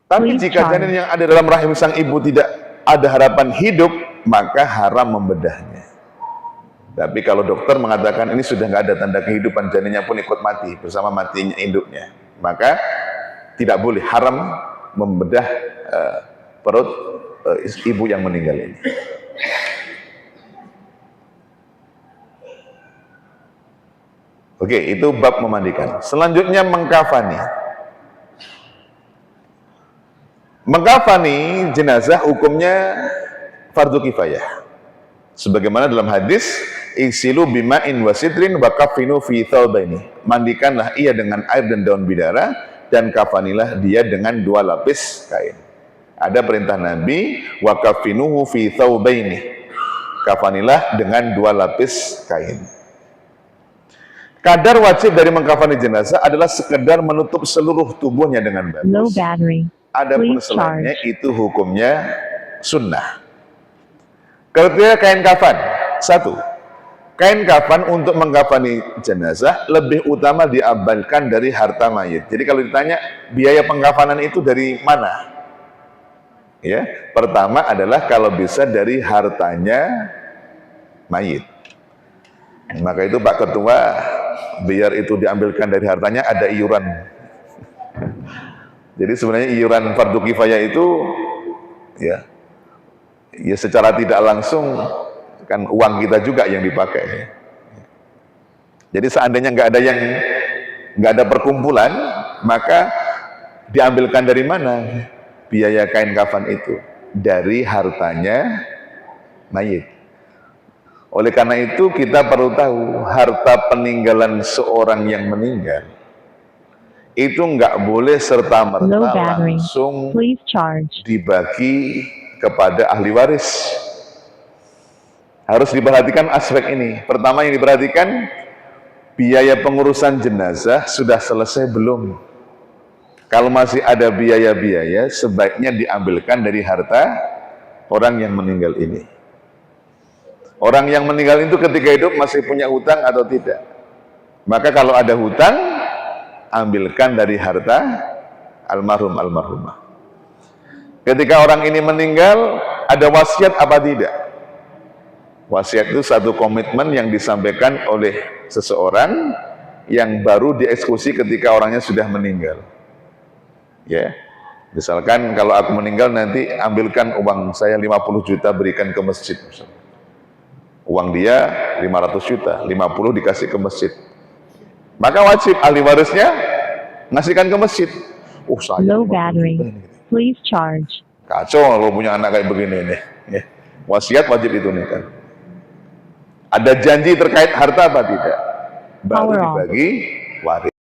Tapi jika janin yang ada dalam rahim sang ibu tidak ada harapan hidup, maka haram membedahnya. Tapi kalau dokter mengatakan ini sudah nggak ada tanda kehidupan, janinnya pun ikut mati bersama matinya induknya, maka tidak boleh, haram membedah perut ibu yang meninggal ini. Oke, itu bab memandikan. Selanjutnya mengkafani. Mengkafani jenazah hukumnya fardu kifayah. Sebagaimana dalam hadis, iksilu bima'in wasidrin wa kafinu fi thawbaini. Mandikanlah ia dengan air dan daun bidara, dan kafanilah dia dengan 2 lapis kain. Ada perintah Nabi, wa kafinuhu fi thawbaini. Kafanilah dengan 2 lapis kain. Kadar wajib dari mengkafani jenazah adalah sekedar menutup seluruh tubuhnya dengan bagus. Adapun selainnya itu hukumnya sunnah. Kriteria kain kafan. 1. Kain kafan untuk mengkafani jenazah lebih utama diambilkan dari harta mayit. Jadi kalau ditanya biaya pengkafanan itu dari mana? Ya, pertama adalah kalau bisa dari hartanya mayit. Maka itu Pak Ketua, biar itu diambilkan dari hartanya, ada iuran. Jadi sebenarnya iuran fardu kifayah itu, ya, ya secara tidak langsung kan uang kita juga yang dipakai. Jadi seandainya nggak ada perkumpulan, maka diambilkan dari mana biaya kain kafan itu? Dari hartanya mayit. Oleh karena itu kita perlu tahu harta peninggalan seorang yang meninggal itu nggak boleh serta-merta langsung dibagi kepada ahli waris. Harus diperhatikan aspek ini. Pertama yang diperhatikan, biaya pengurusan jenazah sudah selesai belum? Kalau masih ada biaya-biaya, sebaiknya diambilkan dari harta orang yang meninggal ini. Orang yang meninggal itu ketika hidup masih punya hutang atau tidak? Maka kalau ada hutang, ambilkan dari harta almarhum almarhumah. Ketika orang ini meninggal, ada wasiat apa tidak? Wasiat itu satu komitmen yang disampaikan oleh seseorang yang baru dieksekusi ketika orangnya sudah meninggal. Ya, misalkan kalau aku meninggal nanti ambilkan uang saya 50 juta berikan ke masjid. Uang dia 500 juta, 50 dikasih ke masjid. Maka wajib ahli warisnya ngasihkan ke masjid. Saya low battery. Please charge. Kacau kalau punya anak kayak begini nih. Ya. Wasiat wajib itu nih kan. Ada janji terkait harta apa tidak? Baru dibagi waris.